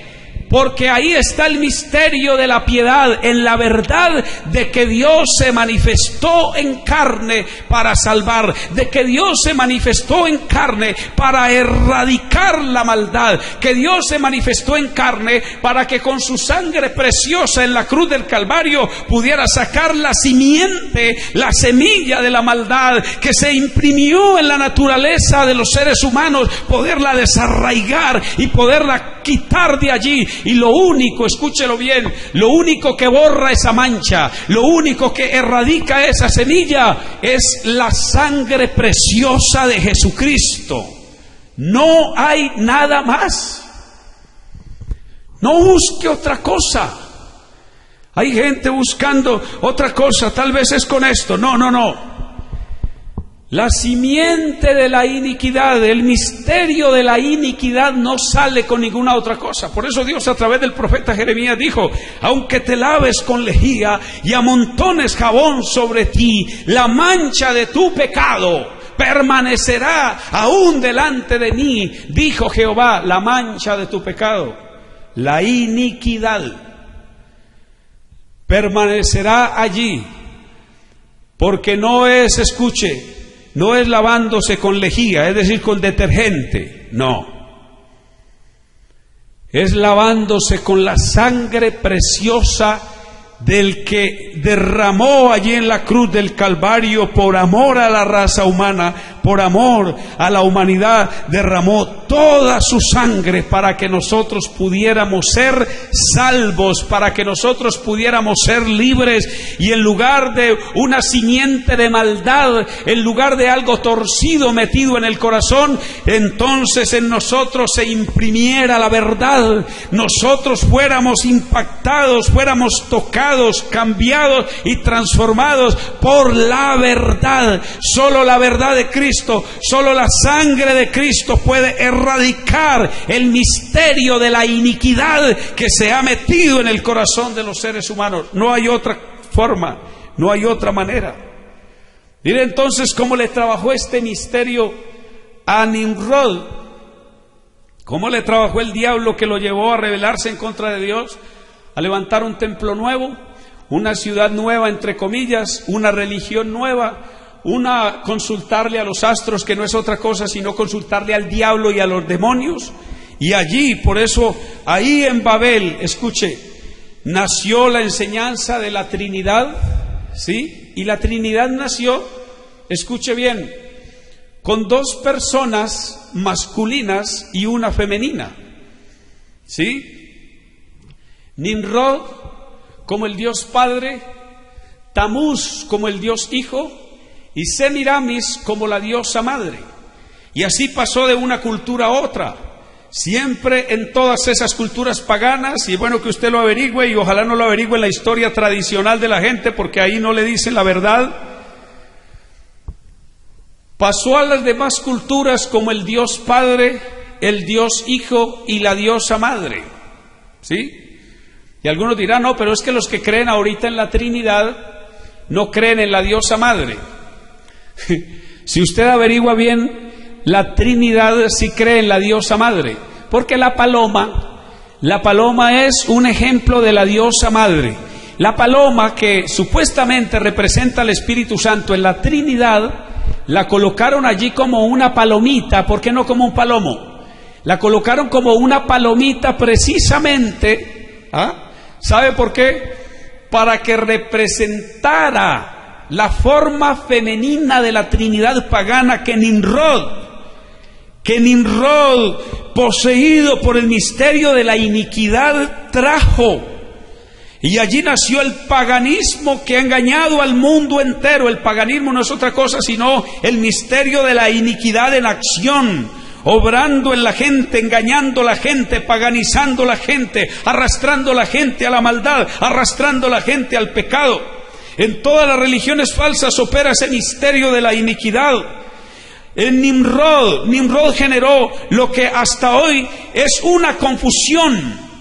Porque ahí está el misterio de la piedad, en la verdad de que Dios se manifestó en carne para salvar, de que Dios se manifestó en carne para erradicar la maldad, que Dios se manifestó en carne para que con su sangre preciosa en la cruz del Calvario pudiera sacar la simiente, la semilla de la maldad que se imprimió en la naturaleza de los seres humanos, poderla desarraigar y poderla quitar de allí. Y lo único, escúchelo bien, lo único que borra esa mancha, lo único que erradica esa semilla es la sangre preciosa de Jesucristo. No hay nada más. No busque otra cosa. Hay gente buscando otra cosa, tal vez es con esto. No. La simiente de la iniquidad, el misterio de la iniquidad no sale con ninguna otra cosa. Por eso Dios a través del profeta Jeremías dijo: aunque te laves con lejía y amontones jabón sobre ti, la mancha de tu pecado permanecerá aún delante de mí, dijo Jehová. La mancha de tu pecado, la iniquidad, permanecerá allí, porque no es, escuche, no es lavándose con lejía, es decir, con detergente, no. Es lavándose con la sangre preciosa del que derramó allí en la cruz del Calvario por amor a la raza humana, por amor a la humanidad, derramó toda su sangre para que nosotros pudiéramos ser salvos, para que nosotros pudiéramos ser libres, y en lugar de una simiente de maldad, en lugar de algo torcido metido en el corazón, entonces en nosotros se imprimiera la verdad, nosotros fuéramos impactados, fuéramos tocados, cambiados y transformados por la verdad. Solo la verdad de Cristo, solo la sangre de Cristo puede erradicar el misterio de la iniquidad que se ha metido en el corazón de los seres humanos. No hay otra forma, no hay otra manera. Mire entonces cómo le trabajó este misterio a Nimrod, cómo le trabajó el diablo que lo llevó a rebelarse en contra de Dios, a levantar un templo nuevo, una ciudad nueva, entre comillas, una religión nueva, consultarle a los astros, que no es otra cosa sino consultarle al diablo y a los demonios. Y allí, por eso, ahí en Babel, escuche, nació la enseñanza de la Trinidad, ¿sí? Y la Trinidad nació, escuche bien, con dos personas masculinas y una femenina, ¿sí? Nimrod como el Dios Padre, Tamuz como el Dios Hijo y Semiramis como la diosa Madre. Y así pasó de una cultura a otra. Siempre en todas esas culturas paganas, y bueno que usted lo averigüe, y ojalá no lo averigüe en la historia tradicional de la gente, porque ahí no le dicen la verdad. Pasó a las demás culturas como el Dios Padre, el Dios Hijo y la diosa Madre, ¿sí? Y algunos dirán, no, pero es que los que creen ahorita en la Trinidad no creen en la diosa Madre. Si usted averigua bien, la Trinidad sí cree en la diosa Madre, porque la paloma es un ejemplo de la diosa Madre. La paloma, que supuestamente representa al Espíritu Santo en la Trinidad, la colocaron allí como una palomita. ¿Por qué no como un palomo? La colocaron como una palomita precisamente, ¿sabe por qué? Para que representara la forma femenina de la Trinidad pagana que Nimrod, poseído por el misterio de la iniquidad, trajo. Y allí nació el paganismo que ha engañado al mundo entero. El paganismo no es otra cosa sino el misterio de la iniquidad en acción, obrando en la gente, engañando a la gente, paganizando a la gente, arrastrando a la gente a la maldad, arrastrando a la gente al pecado. En todas las religiones falsas opera ese misterio de la iniquidad. En Nimrod generó lo que hasta hoy es una confusión.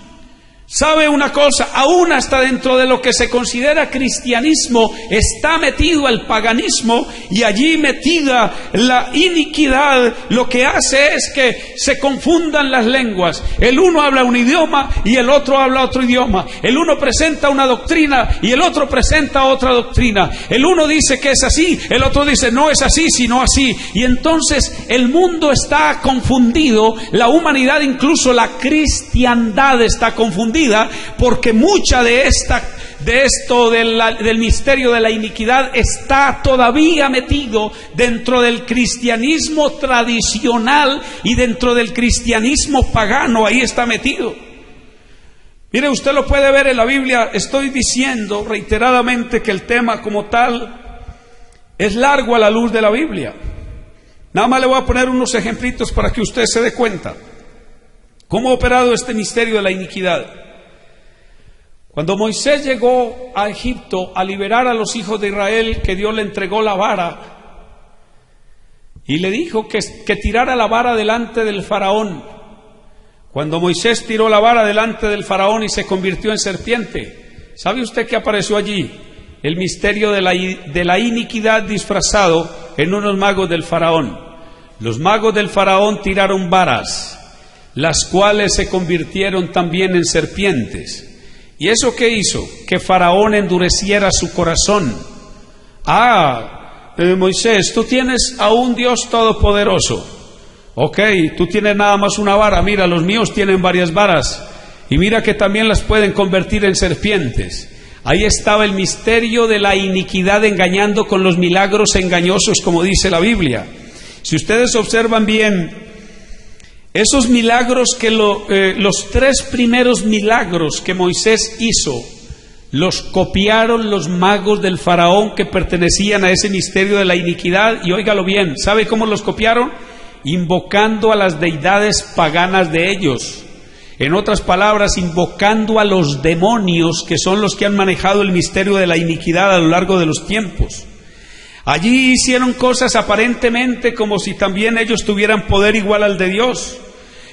¿Sabe una cosa? Aún hasta dentro de lo que se considera cristianismo está metido el paganismo, y allí metida la iniquidad lo que hace es que se confundan las lenguas. El uno habla un idioma y el otro habla otro idioma. El uno presenta una doctrina y el otro presenta otra doctrina. El uno dice que es así, el otro dice no es así sino así. Y entonces el mundo está confundido, la humanidad, incluso la cristiandad, está confundida, porque mucha del misterio de la iniquidad está todavía metido dentro del cristianismo tradicional y dentro del cristianismo pagano. Ahí está metido. Mire, usted lo puede ver en la Biblia. Estoy diciendo reiteradamente que el tema como tal es largo a la luz de la Biblia. Nada más le voy a poner unos ejemplitos para que usted se dé cuenta cómo ha operado este misterio de la iniquidad. Cuando Moisés llegó a Egipto a liberar a los hijos de Israel, que Dios le entregó la vara y le dijo que tirara la vara delante del faraón. Cuando Moisés tiró la vara delante del faraón y se convirtió en serpiente, ¿sabe usted qué apareció allí? El misterio de la iniquidad disfrazado en unos magos del faraón. Los magos del faraón tiraron varas, las cuales se convirtieron también en serpientes. ¿Y eso qué hizo? Que Faraón endureciera su corazón. Moisés, tú tienes a un Dios todopoderoso. Ok, tú tienes nada más una vara. Mira, los míos tienen varias varas. Y mira que también las pueden convertir en serpientes. Ahí estaba el misterio de la iniquidad, engañando con los milagros engañosos, como dice la Biblia. Si ustedes observan bien, esos milagros que los tres primeros milagros que Moisés hizo, los copiaron los magos del faraón que pertenecían a ese misterio de la iniquidad. Y óigalo bien, ¿sabe cómo los copiaron? Invocando a las deidades paganas de ellos. En otras palabras, invocando a los demonios, que son los que han manejado el misterio de la iniquidad a lo largo de los tiempos. Allí hicieron cosas aparentemente como si también ellos tuvieran poder igual al de Dios.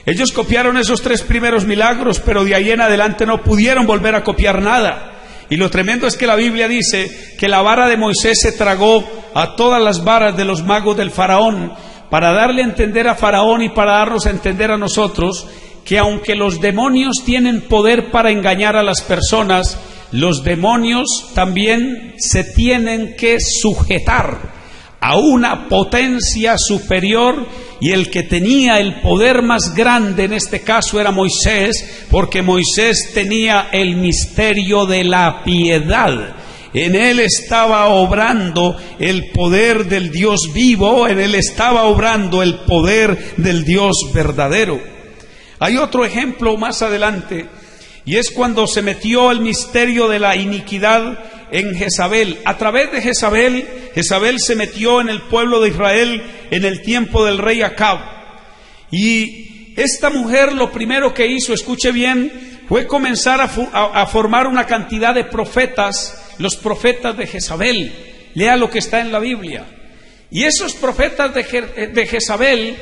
Ellos copiaron esos tres primeros milagros, pero de ahí en adelante no pudieron volver a copiar nada. Y lo tremendo es que la Biblia dice que la vara de Moisés se tragó a todas las varas de los magos del faraón, para darle a entender a faraón y para darnos a entender a nosotros que aunque los demonios tienen poder para engañar a las personas, los demonios también se tienen que sujetar a una potencia superior, y el que tenía el poder más grande en este caso era Moisés, porque Moisés tenía el misterio de la piedad. En él estaba obrando el poder del Dios vivo, en él estaba obrando el poder del Dios verdadero. Hay otro ejemplo más adelante, y es cuando se metió el misterio de la iniquidad en Jezabel. A través de Jezabel se metió en el pueblo de Israel en el tiempo del rey Acab. Y esta mujer lo primero que hizo, escuche bien, fue comenzar a formar una cantidad de profetas, los profetas de Jezabel. Lea lo que está en la Biblia. Y esos profetas de Jezabel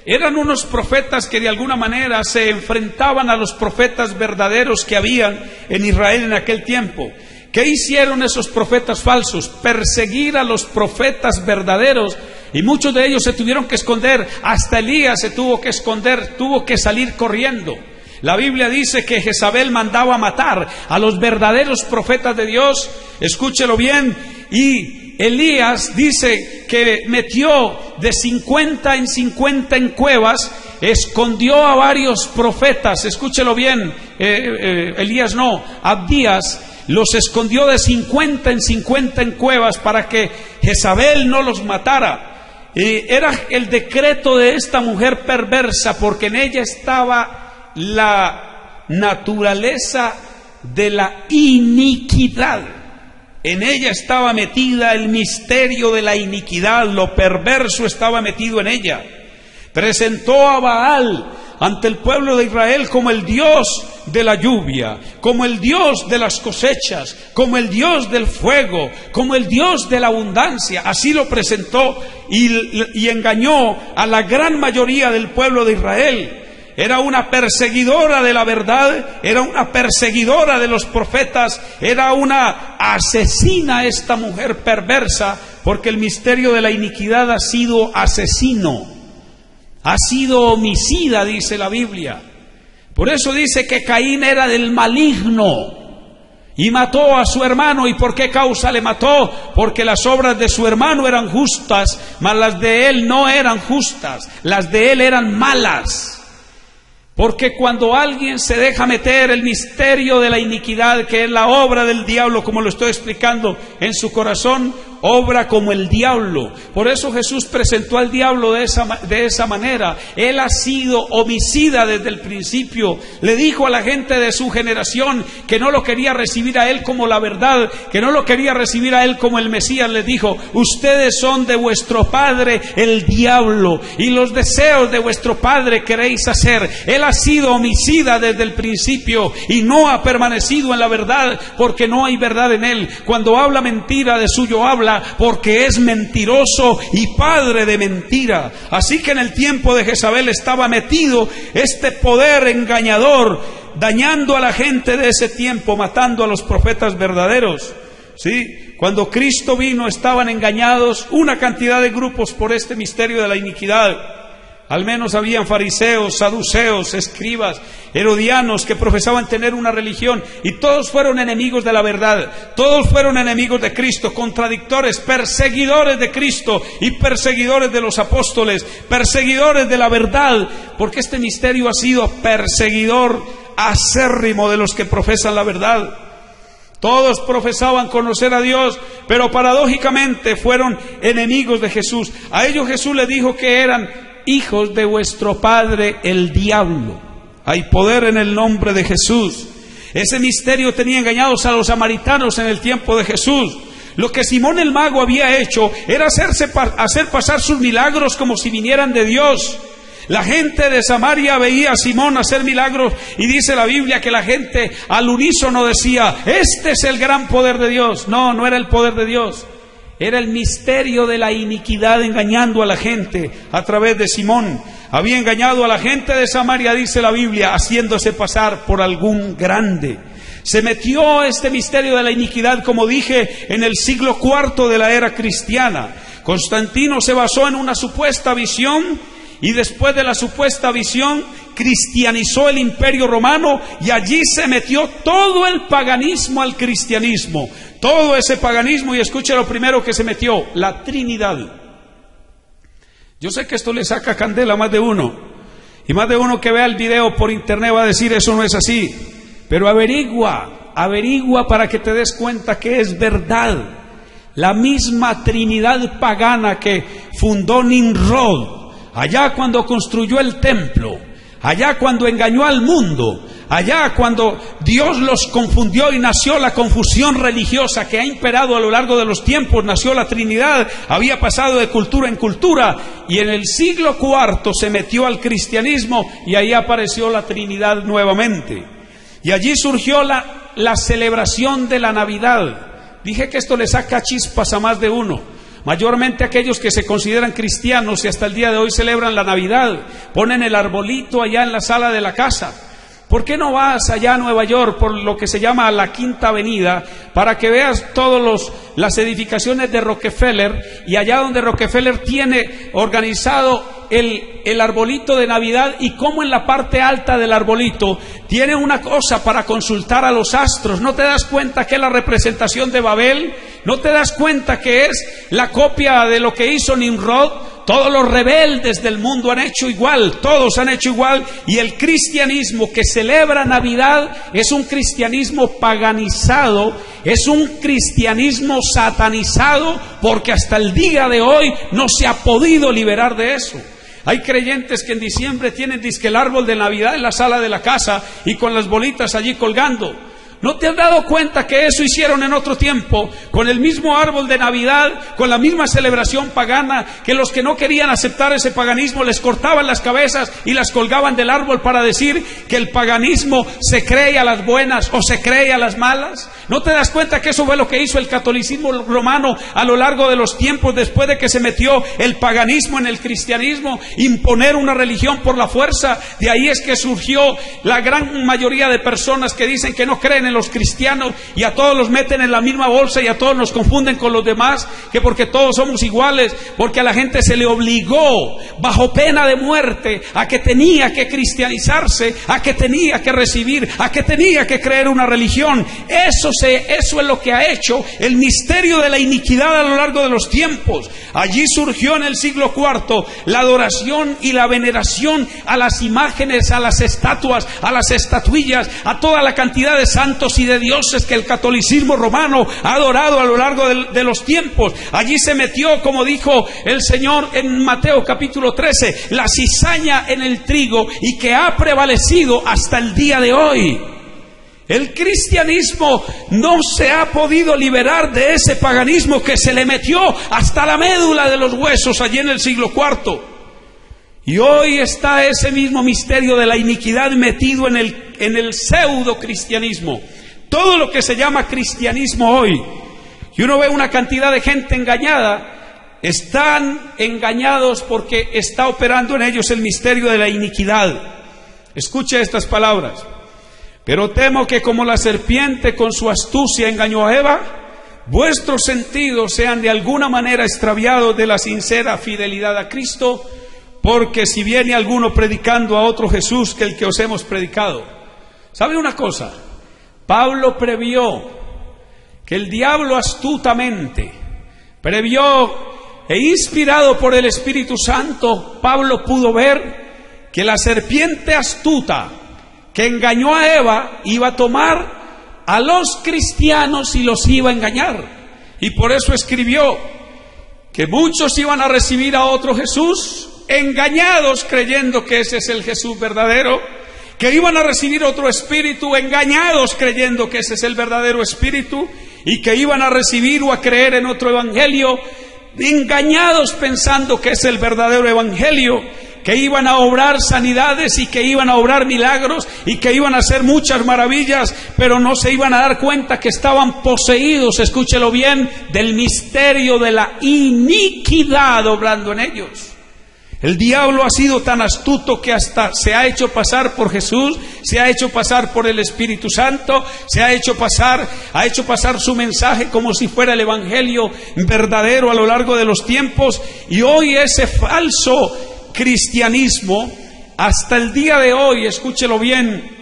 eran unos profetas que de alguna manera se enfrentaban a los profetas verdaderos que habían en Israel en aquel tiempo. ¿Qué hicieron esos profetas falsos? Perseguir a los profetas verdaderos, y muchos de ellos se tuvieron que esconder. Hasta Elías se tuvo que esconder, tuvo que salir corriendo. La Biblia dice que Jezabel mandaba matar a los verdaderos profetas de Dios. Escúchelo bien. Y Elías dice que metió de 50 en 50 en cuevas, escondió a varios profetas. Escúchelo bien, Abdías los escondió de 50 en 50 en cuevas para que Jezabel no los matara. Era el decreto de esta mujer perversa, porque en ella estaba la naturaleza de la iniquidad. En ella estaba metida el misterio de la iniquidad, lo perverso estaba metido en ella. Presentó a Baal ante el pueblo de Israel como el Dios de la lluvia, como el Dios de las cosechas, como el Dios del fuego, como el Dios de la abundancia. Así lo presentó y engañó a la gran mayoría del pueblo de Israel. Era una perseguidora de la verdad, era una perseguidora de los profetas, era una asesina esta mujer perversa, porque el misterio de la iniquidad ha sido asesino, ha sido homicida, dice la Biblia. Por eso dice que Caín era del maligno y mató a su hermano. ¿Y por qué causa le mató? Porque las obras de su hermano eran justas, mas las de él no eran justas, las de él eran malas. Porque cuando alguien se deja meter el misterio de la iniquidad, que es la obra del diablo, como lo estoy explicando, en su corazón, obra como el diablo. Por eso Jesús presentó al diablo de esa manera. Él ha sido homicida desde el principio. Le dijo a la gente de su generación que no lo quería recibir a él como la verdad, que no lo quería recibir a él como el Mesías. Les dijo: ustedes son de vuestro padre el diablo, y los deseos de vuestro padre queréis hacer. Él ha sido homicida desde el principio y no ha permanecido en la verdad, porque no hay verdad en él. Cuando habla mentira, de suyo habla, porque es mentiroso y padre de mentira. Así que en el tiempo de Jezabel estaba metido este poder engañador, dañando a la gente de ese tiempo, matando a los profetas verdaderos. ¿Sí? Cuando Cristo vino, estaban engañados una cantidad de grupos por este misterio de la iniquidad. Al menos habían fariseos, saduceos, escribas, herodianos, que profesaban tener una religión, y todos fueron enemigos de la verdad, todos fueron enemigos de Cristo, contradictores, perseguidores de Cristo y perseguidores de los apóstoles, perseguidores de la verdad, porque este misterio ha sido perseguidor acérrimo de los que profesan la verdad. Todos profesaban conocer a Dios, pero paradójicamente fueron enemigos de Jesús. A ellos Jesús les dijo que eran hijos de vuestro padre el diablo. Hay poder en el nombre de Jesús. Ese misterio tenía engañados a los samaritanos en el tiempo de Jesús. Lo que Simón el mago había hecho era hacer pasar sus milagros como si vinieran de Dios. La gente de Samaria veía a Simón hacer milagros, y dice la Biblia que la gente al unísono decía: este es el gran poder de Dios. No, no era el poder de Dios. Era el misterio de la iniquidad engañando a la gente a través de Simón. Había engañado a la gente de Samaria, dice la Biblia, haciéndose pasar por algún grande. Se metió este misterio de la iniquidad, como dije, en el siglo IV de la era cristiana. Constantino se basó en una supuesta visión, y después de la supuesta visión cristianizó el Imperio Romano, y allí se metió todo el paganismo al cristianismo. Todo ese paganismo, y escuche lo primero que se metió: la Trinidad. Yo sé que esto le saca candela a más de uno, y más de uno que vea el video por internet va a decir: eso no es así. Pero averigua para que te des cuenta que es verdad. La misma Trinidad pagana que fundó Nimrod, allá cuando construyó el templo, allá cuando engañó al mundo, allá cuando Dios los confundió y nació la confusión religiosa que ha imperado a lo largo de los tiempos, nació la Trinidad, había pasado de cultura en cultura, y en el siglo IV se metió al cristianismo, y ahí apareció la Trinidad nuevamente. Y allí surgió la celebración de la Navidad. Dije que esto le saca chispas a más de uno, mayormente aquellos que se consideran cristianos y hasta el día de hoy celebran la Navidad, ponen el arbolito allá en la sala de la casa. ¿Por qué no vas allá a Nueva York, por lo que se llama la Quinta Avenida, para que veas todas las edificaciones de Rockefeller, y allá donde Rockefeller tiene organizado el arbolito de Navidad, y cómo en la parte alta del arbolito tiene una cosa para consultar a los astros? ¿No te das cuenta que es la representación de Babel? ¿No te das cuenta que es la copia de lo que hizo Nimrod? Todos los rebeldes del mundo han hecho igual, todos han hecho igual, y el cristianismo que celebra Navidad es un cristianismo paganizado, es un cristianismo satanizado, porque hasta el día de hoy no se ha podido liberar de eso. Hay creyentes que en diciembre tienen dizque el árbol de Navidad en la sala de la casa y con las bolitas allí colgando. ¿No te has dado cuenta que eso hicieron en otro tiempo, con el mismo árbol de Navidad, con la misma celebración pagana, que los que no querían aceptar ese paganismo les cortaban las cabezas y las colgaban del árbol para decir que el paganismo se cree a las buenas o se cree a las malas? ¿No te das cuenta que eso fue lo que hizo el catolicismo romano a lo largo de los tiempos, después de que se metió el paganismo en el cristianismo, imponer una religión por la fuerza? De ahí es que surgió la gran mayoría de personas que dicen que no creen en los cristianos, y a todos los meten en la misma bolsa y a todos nos confunden con los demás, que porque todos somos iguales, porque a la gente se le obligó bajo pena de muerte a que tenía que cristianizarse, a que tenía que recibir, a que tenía que creer una religión. Eso es lo que ha hecho el misterio de la iniquidad a lo largo de los tiempos. Allí surgió en el siglo IV la adoración y la veneración a las imágenes, a las estatuas, a las estatuillas, a toda la cantidad de santos y de dioses que el catolicismo romano ha adorado a lo largo de los tiempos. Allí se metió, como dijo el Señor en Mateo capítulo 13, la cizaña en el trigo, y que ha prevalecido hasta el día de hoy. El cristianismo no se ha podido liberar de ese paganismo que se le metió hasta la médula de los huesos allí en el siglo IV. Y hoy está ese mismo misterio de la iniquidad metido en el pseudo cristianismo. Todo lo que se llama cristianismo hoy, y uno ve una cantidad de gente engañada, están engañados porque está operando en ellos el misterio de la iniquidad. Escuche estas palabras: pero temo que como la serpiente con su astucia engañó a Eva, vuestros sentidos sean de alguna manera extraviados de la sincera fidelidad a Cristo. Porque si viene alguno predicando a otro Jesús que el que os hemos predicado. ¿Sabe una cosa? Pablo previó que el diablo astutamente, previó e inspirado por el Espíritu Santo, Pablo pudo ver que la serpiente astuta que engañó a Eva iba a tomar a los cristianos y los iba a engañar. Y por eso escribió que muchos iban a recibir a otro Jesús, engañados creyendo que ese es el Jesús verdadero, que iban a recibir otro espíritu, engañados creyendo que ese es el verdadero espíritu, y que iban a recibir o a creer en otro evangelio, engañados pensando que es el verdadero evangelio, que iban a obrar sanidades y que iban a obrar milagros y que iban a hacer muchas maravillas, pero no se iban a dar cuenta que estaban poseídos, escúchelo bien, del misterio de la iniquidad obrando en ellos. El diablo ha sido tan astuto que hasta se ha hecho pasar por Jesús, se ha hecho pasar por el Espíritu Santo, ha hecho pasar su mensaje como si fuera el evangelio verdadero a lo largo de los tiempos. Y hoy ese falso cristianismo, hasta el día de hoy, escúchelo bien,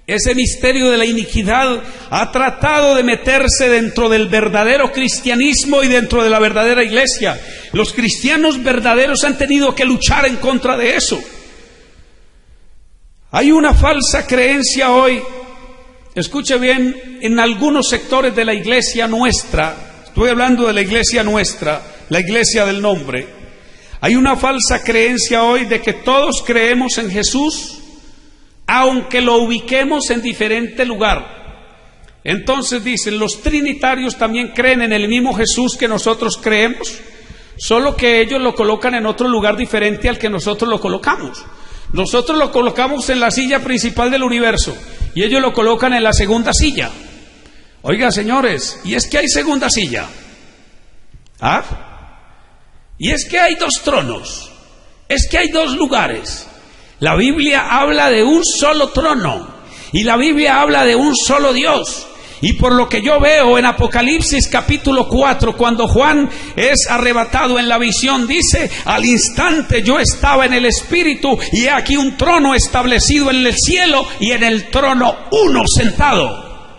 ese misterio de la iniquidad ha tratado de meterse dentro del verdadero cristianismo y dentro de la verdadera iglesia. Los cristianos verdaderos han tenido que luchar en contra de eso. Hay una falsa creencia hoy, escuche bien, en algunos sectores de la iglesia nuestra, estoy hablando de la iglesia nuestra, la iglesia del nombre. Hay una falsa creencia hoy de que todos creemos en Jesús, aunque lo ubiquemos en diferente lugar. Entonces dicen, los trinitarios también creen en el mismo Jesús que nosotros creemos, solo que ellos lo colocan en otro lugar diferente al que nosotros lo colocamos. Nosotros lo colocamos en la silla principal del universo y ellos lo colocan en la segunda silla. Oiga, señores, y es que hay segunda silla. Y es que hay dos tronos, es que hay dos lugares. La Biblia habla de un solo trono y la Biblia habla de un solo Dios. Y por lo que yo veo en Apocalipsis capítulo 4, cuando Juan es arrebatado en la visión, dice: al instante yo estaba en el Espíritu, y he aquí un trono establecido en el cielo, y en el trono uno sentado.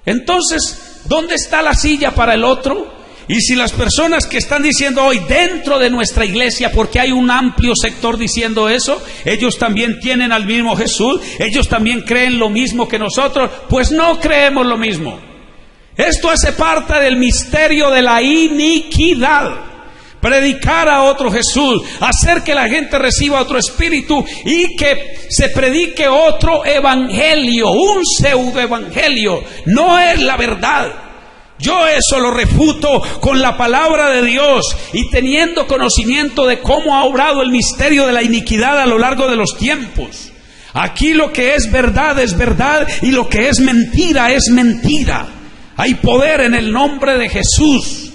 Entonces, ¿dónde está la silla para el otro? Y si las personas que están diciendo hoy dentro de nuestra iglesia, porque hay un amplio sector diciendo eso, ellos también tienen al mismo Jesús, ellos también creen lo mismo que nosotros, pues no creemos lo mismo. Esto hace parte del misterio de la iniquidad. Predicar a otro Jesús, hacer que la gente reciba otro espíritu y que se predique otro evangelio, un pseudo evangelio, no es la verdad. Yo eso lo refuto con la palabra de Dios y teniendo conocimiento de cómo ha obrado el misterio de la iniquidad a lo largo de los tiempos. Aquí lo que es verdad y lo que es mentira es mentira. Hay poder en el nombre de Jesús.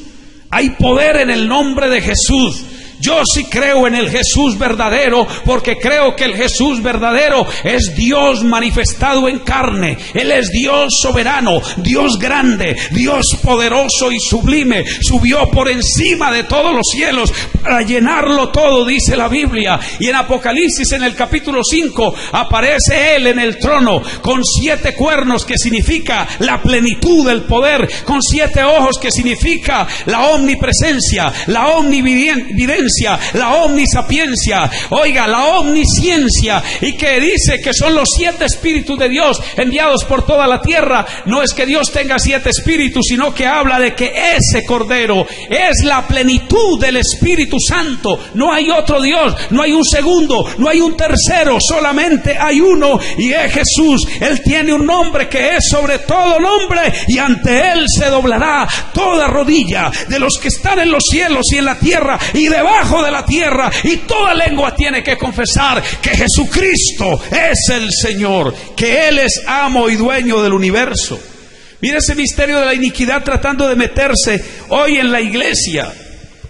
Hay poder en el nombre de Jesús. Yo sí creo en el Jesús verdadero, porque creo que el Jesús verdadero es Dios manifestado en carne. Él es Dios soberano, Dios grande, Dios poderoso y sublime. Subió por encima de todos los cielos para llenarlo todo, dice la Biblia. Y en Apocalipsis, en el capítulo 5, aparece Él en el trono con 7 cuernos, que significa la plenitud del poder, con 7 ojos, que significa la omnipresencia, la omnividencia, la omnisapiencia, oiga, la omnisciencia, y que dice que son los 7 espíritus de Dios enviados por toda la tierra. No es que Dios tenga 7 espíritus, sino que habla de que ese Cordero es la plenitud del Espíritu Santo. No hay otro Dios, no hay un segundo, no hay un tercero, solamente hay uno, y es Jesús. Él tiene un nombre que es sobre todo nombre, y ante Él se doblará toda rodilla de los que están en los cielos y en la tierra y debajo de la tierra, y toda lengua tiene que confesar que Jesucristo es el Señor, que Él es amo y dueño del universo. Mira ese misterio de la iniquidad tratando de meterse hoy en la iglesia,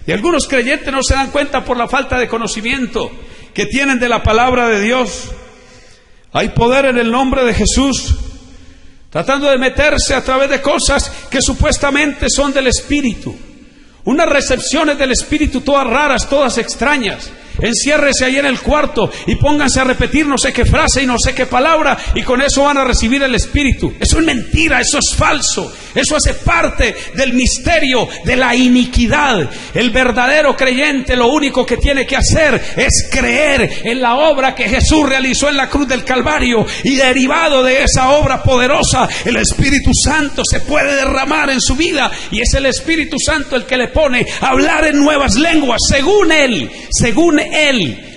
y algunos creyentes no se dan cuenta por la falta de conocimiento que tienen de la palabra de Dios. Hay poder en el nombre de Jesús, tratando de meterse a través de cosas que supuestamente son del Espíritu. Unas recepciones del Espíritu todas raras, todas extrañas. Enciérrese ahí en el cuarto y pónganse a repetir no sé qué frase y no sé qué palabra, y con eso van a recibir el Espíritu. Eso es mentira, eso es falso. Eso hace parte del misterio de la iniquidad. El verdadero creyente lo único que tiene que hacer es creer en la obra que Jesús realizó en la cruz del Calvario, y derivado de esa obra poderosa, el Espíritu Santo se puede derramar en su vida, y es el Espíritu Santo el que le pone a hablar en nuevas lenguas, según Él,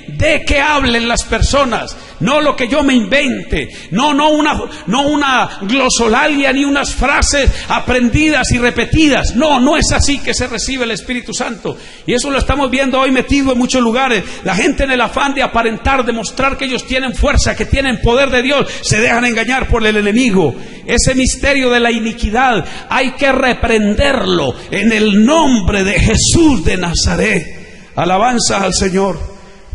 de que hablen las personas, no lo que yo me invente, no una glosolalia ni unas frases aprendidas y repetidas. No es así que se recibe el Espíritu Santo. Y eso lo estamos viendo hoy metido en muchos lugares. La gente, en el afán de aparentar, de mostrar que ellos tienen fuerza, que tienen poder de Dios, se dejan engañar por el enemigo. Ese misterio de la iniquidad hay que reprenderlo en el nombre de Jesús de Nazaret. Alabanza al Señor.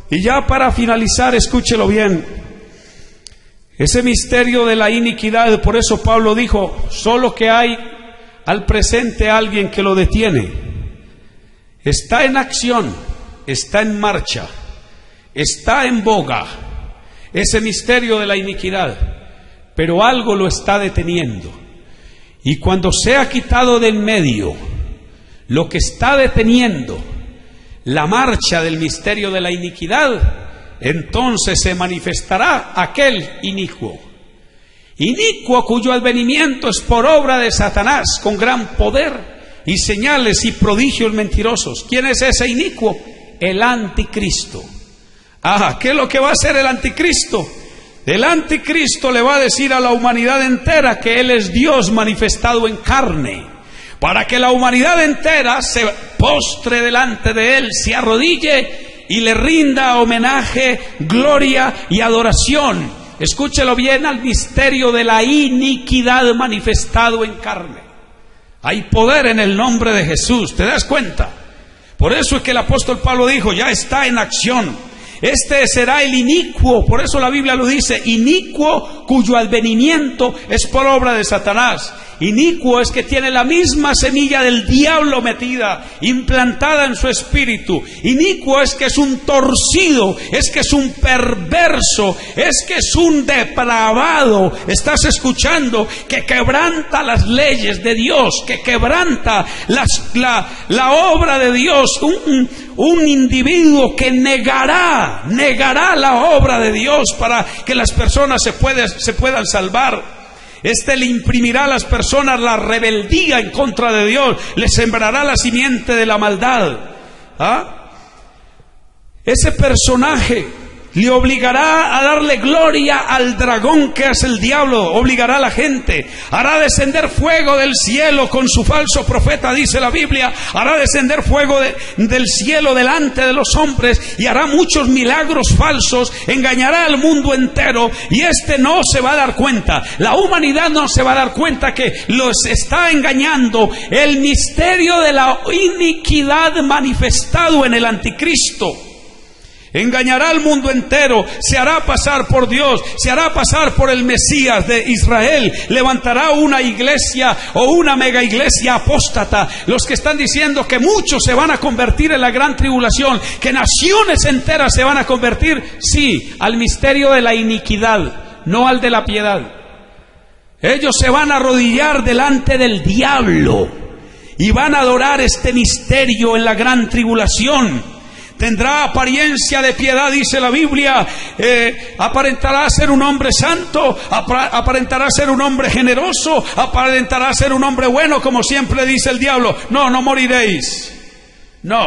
Y ya para finalizar, escúchelo bien, ese misterio de la iniquidad, por eso Pablo dijo, solo que hay al presente alguien que lo detiene. Está en acción, está en marcha, está en boga ese misterio de la iniquidad, pero algo lo está deteniendo. Y cuando sea quitado de en medio lo que está deteniendo la marcha del misterio de la iniquidad, entonces se manifestará aquel inicuo cuyo advenimiento es por obra de Satanás, con gran poder y señales y prodigios mentirosos. ¿Quién es ese inicuo? El anticristo. ¿Qué es lo que va a hacer el anticristo? El anticristo le va a decir a la humanidad entera que Él es Dios manifestado en carne, para que la humanidad entera se postre delante de Él, se arrodille y le rinda homenaje, gloria y adoración. Escúchelo bien, al misterio de la iniquidad manifestado en carne. Hay poder en el nombre de Jesús, ¿te das cuenta? Por eso es que el apóstol Pablo dijo, ya está en acción. Este será el inicuo, por eso la Biblia lo dice, inicuo cuyo advenimiento es por obra de Satanás. Inicuo es que tiene la misma semilla del diablo metida, implantada en su espíritu. Inicuo es que es un torcido, es que es un perverso, es que es un depravado. Estás escuchando, que quebranta las leyes de Dios, que quebranta la obra de Dios. Un individuo que negará la obra de Dios para que las personas se puedan salvar. Este le imprimirá a las personas la rebeldía en contra de Dios, le sembrará la simiente de la maldad. Ese personaje le obligará a darle gloria al dragón que es el diablo, obligará a la gente, hará descender fuego del cielo con su falso profeta, dice la Biblia, hará descender fuego del cielo delante de los hombres y hará muchos milagros falsos, engañará al mundo entero y no se va a dar cuenta, la humanidad no se va a dar cuenta que los está engañando. El misterio de la iniquidad manifestado en el anticristo. Engañará al mundo entero, se hará pasar por Dios, se hará pasar por el Mesías de Israel, levantará una iglesia o una mega iglesia apóstata. Los que están diciendo que muchos se van a convertir en la gran tribulación, que naciones enteras se van a convertir, sí, al misterio de la iniquidad, no al de la piedad. Ellos se van a arrodillar delante del diablo y van a adorar este misterio en la gran tribulación. Tendrá apariencia de piedad, dice la Biblia, aparentará ser un hombre santo, aparentará ser un hombre generoso, aparentará ser un hombre bueno, como siempre dice el diablo. No moriréis. No,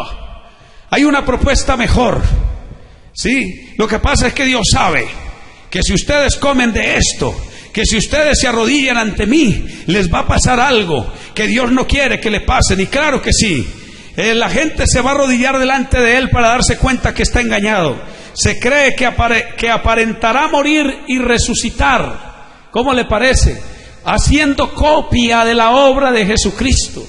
hay una propuesta mejor. Sí, lo que pasa es que Dios sabe que si ustedes comen de esto, que si ustedes se arrodillan ante mí, les va a pasar algo que Dios no quiere que le pasen. Y claro que sí. La gente se va a arrodillar delante de él para darse cuenta que está engañado. Se cree que aparentará morir y resucitar. ¿Cómo le parece? Haciendo copia de la obra de Jesucristo.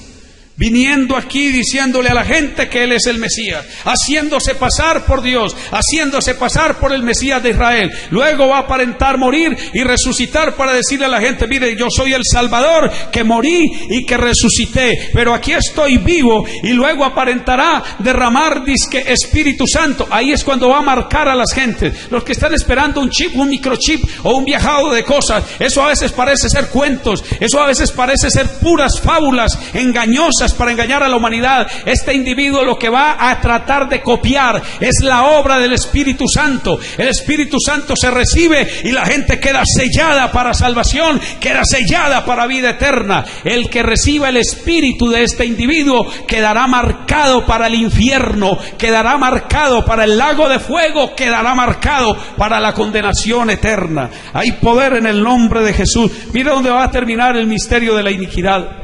Viniendo aquí diciéndole a la gente que Él es el Mesías, haciéndose pasar por Dios, haciéndose pasar por el Mesías de Israel. Luego va a aparentar morir y resucitar para decirle a la gente, mire, yo soy el Salvador que morí y que resucité, pero aquí estoy vivo. Y luego aparentará derramar disque Espíritu Santo. Ahí es cuando va a marcar a las gentes. Los que están esperando un chip, un microchip o un viajado de cosas, eso a veces parece ser cuentos, eso a veces parece ser puras fábulas engañosas para engañar a la humanidad. Este individuo lo que va a tratar de copiar es la obra del Espíritu Santo. El Espíritu Santo se recibe y la gente queda sellada para salvación, queda sellada para vida eterna. El que reciba el Espíritu de este individuo quedará marcado para el infierno, quedará marcado para el lago de fuego, quedará marcado para la condenación eterna. Hay poder en el nombre de Jesús. Mira dónde va a terminar el misterio de la iniquidad.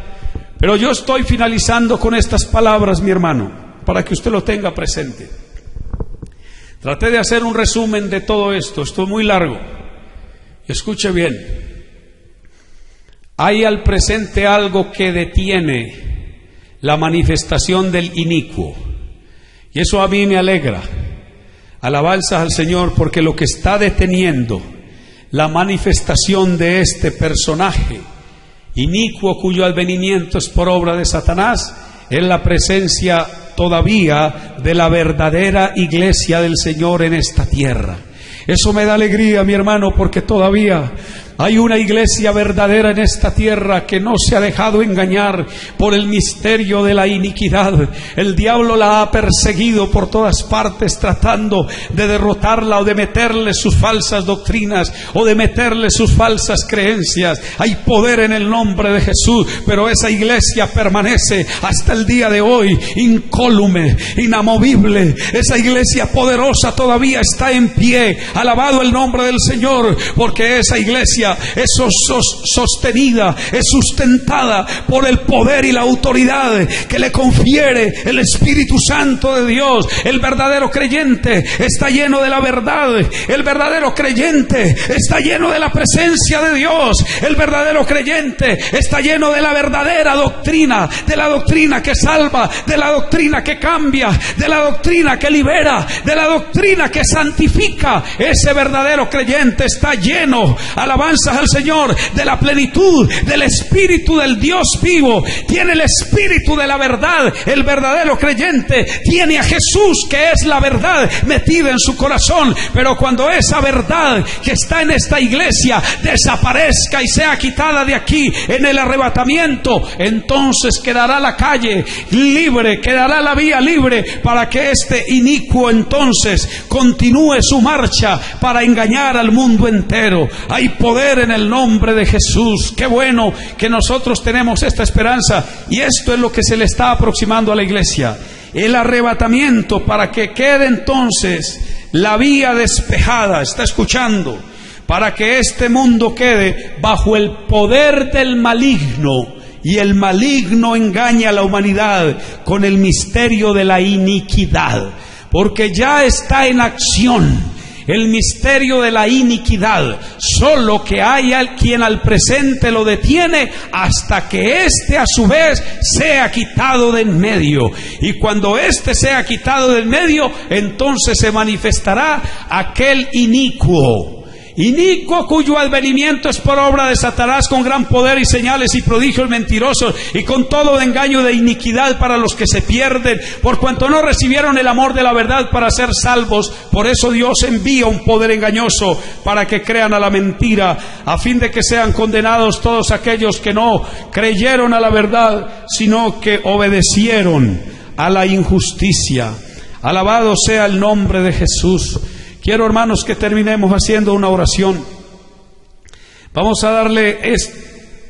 Pero yo estoy finalizando con estas palabras, mi hermano, para que usted lo tenga presente. Traté de hacer un resumen de todo esto. Esto es muy largo. Escuche bien. Hay al presente algo que detiene la manifestación del inicuo. Y eso a mí me alegra. Alabanzas al Señor, porque lo que está deteniendo la manifestación de este personaje inicuo cuyo advenimiento es por obra de Satanás, es la presencia todavía de la verdadera iglesia del Señor en esta tierra. Eso me da alegría, mi hermano, porque todavía hay una iglesia verdadera en esta tierra que no se ha dejado engañar por el misterio de la iniquidad. El diablo la ha perseguido por todas partes, tratando de derrotarla o de meterle sus falsas doctrinas o de meterle sus falsas creencias. Hay poder en el nombre de Jesús, pero esa iglesia permanece hasta el día de hoy, incólume, inamovible. Esa iglesia poderosa todavía está en pie. Alabado el nombre del Señor, porque esa iglesia iglesia es sostenida, es sustentada por el poder y la autoridad que le confiere el Espíritu Santo de Dios. El verdadero creyente está lleno de la verdad. El verdadero creyente está lleno de la presencia de Dios. El verdadero creyente está lleno de la verdadera doctrina, de la doctrina que salva, de la doctrina que cambia, de la doctrina que libera, de la doctrina que santifica. Ese verdadero creyente está lleno, alabanzas al Señor, de la plenitud del Espíritu del Dios vivo. Tiene el Espíritu de la verdad. El verdadero creyente tiene a Jesús, que es la verdad, metida en su corazón. Pero cuando esa verdad que está en esta iglesia desaparezca y sea quitada de aquí en el arrebatamiento, entonces quedará la calle libre, quedará la vía libre para que este inicuo entonces continúe su marcha para engañar al mundo entero. Hay poder en el nombre de Jesús. Qué bueno que nosotros tenemos esta esperanza, y esto es lo que se le está aproximando a la iglesia: el arrebatamiento, para que quede entonces la vía despejada. Está escuchando, para que este mundo quede bajo el poder del maligno, y el maligno engaña a la humanidad con el misterio de la iniquidad, porque ya está en acción el misterio de la iniquidad, solo que hay quien al presente lo detiene hasta que éste a su vez sea quitado de en medio. Y cuando éste sea quitado de en medio, entonces se manifestará aquel inicuo cuyo advenimiento es por obra de Satanás, con gran poder y señales y prodigios mentirosos, y con todo engaño de iniquidad para los que se pierden, por cuanto no recibieron el amor de la verdad para ser salvos. Por eso Dios envía un poder engañoso para que crean a la mentira, a fin de que sean condenados todos aquellos que no creyeron a la verdad, sino que obedecieron a la injusticia. Alabado sea el nombre de Jesús. Quiero, hermanos, que terminemos haciendo una oración. Vamos a darle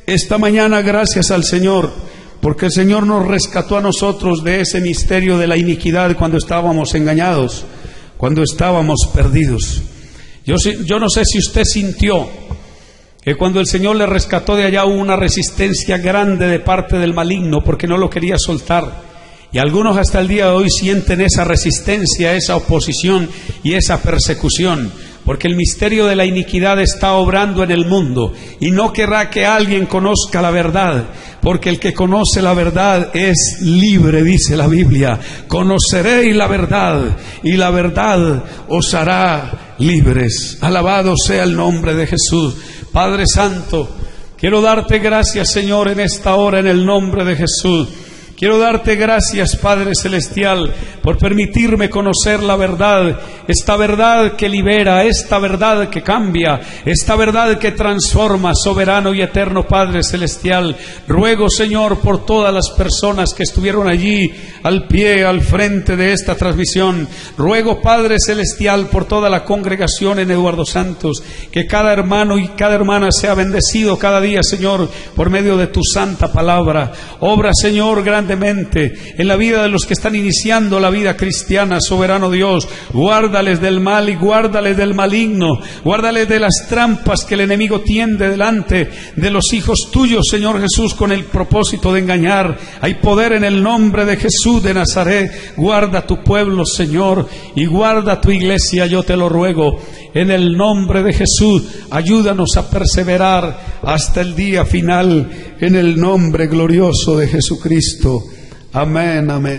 esta mañana gracias al Señor, porque el Señor nos rescató a nosotros de ese misterio de la iniquidad cuando estábamos engañados, cuando estábamos perdidos. Yo no sé si usted sintió que cuando el Señor le rescató de allá hubo una resistencia grande de parte del maligno, porque no lo quería soltar. Y algunos hasta el día de hoy sienten esa resistencia, esa oposición y esa persecución, porque el misterio de la iniquidad está obrando en el mundo, y no querrá que alguien conozca la verdad, porque el que conoce la verdad es libre, dice la Biblia. Conoceréis la verdad, y la verdad os hará libres. Alabado sea el nombre de Jesús. Padre Santo, quiero darte gracias, Señor, en esta hora, en el nombre de Jesús. Quiero darte gracias, Padre Celestial, por permitirme conocer la verdad, esta verdad que libera, esta verdad que cambia, esta verdad que transforma. Soberano y eterno Padre Celestial, ruego, Señor, por todas las personas que estuvieron allí, al pie, al frente de esta transmisión. Ruego, Padre Celestial, por toda la congregación en Eduardo Santos, que cada hermano y cada hermana sea bendecido cada día, Señor, por medio de tu santa palabra. Obra, Señor, grandemente en la vida de los que están iniciando la vida cristiana. Soberano Dios, guárdales del mal y guárdales del maligno, guárdales de las trampas que el enemigo tiende delante de los hijos tuyos, Señor Jesús, con el propósito de engañar. Hay poder en el nombre de Jesús de Nazaret. Guarda tu pueblo, Señor, y guarda tu iglesia, yo te lo ruego, en el nombre de Jesús. Ayúdanos a perseverar hasta el día final, en el nombre glorioso de Jesucristo. Amén, amén.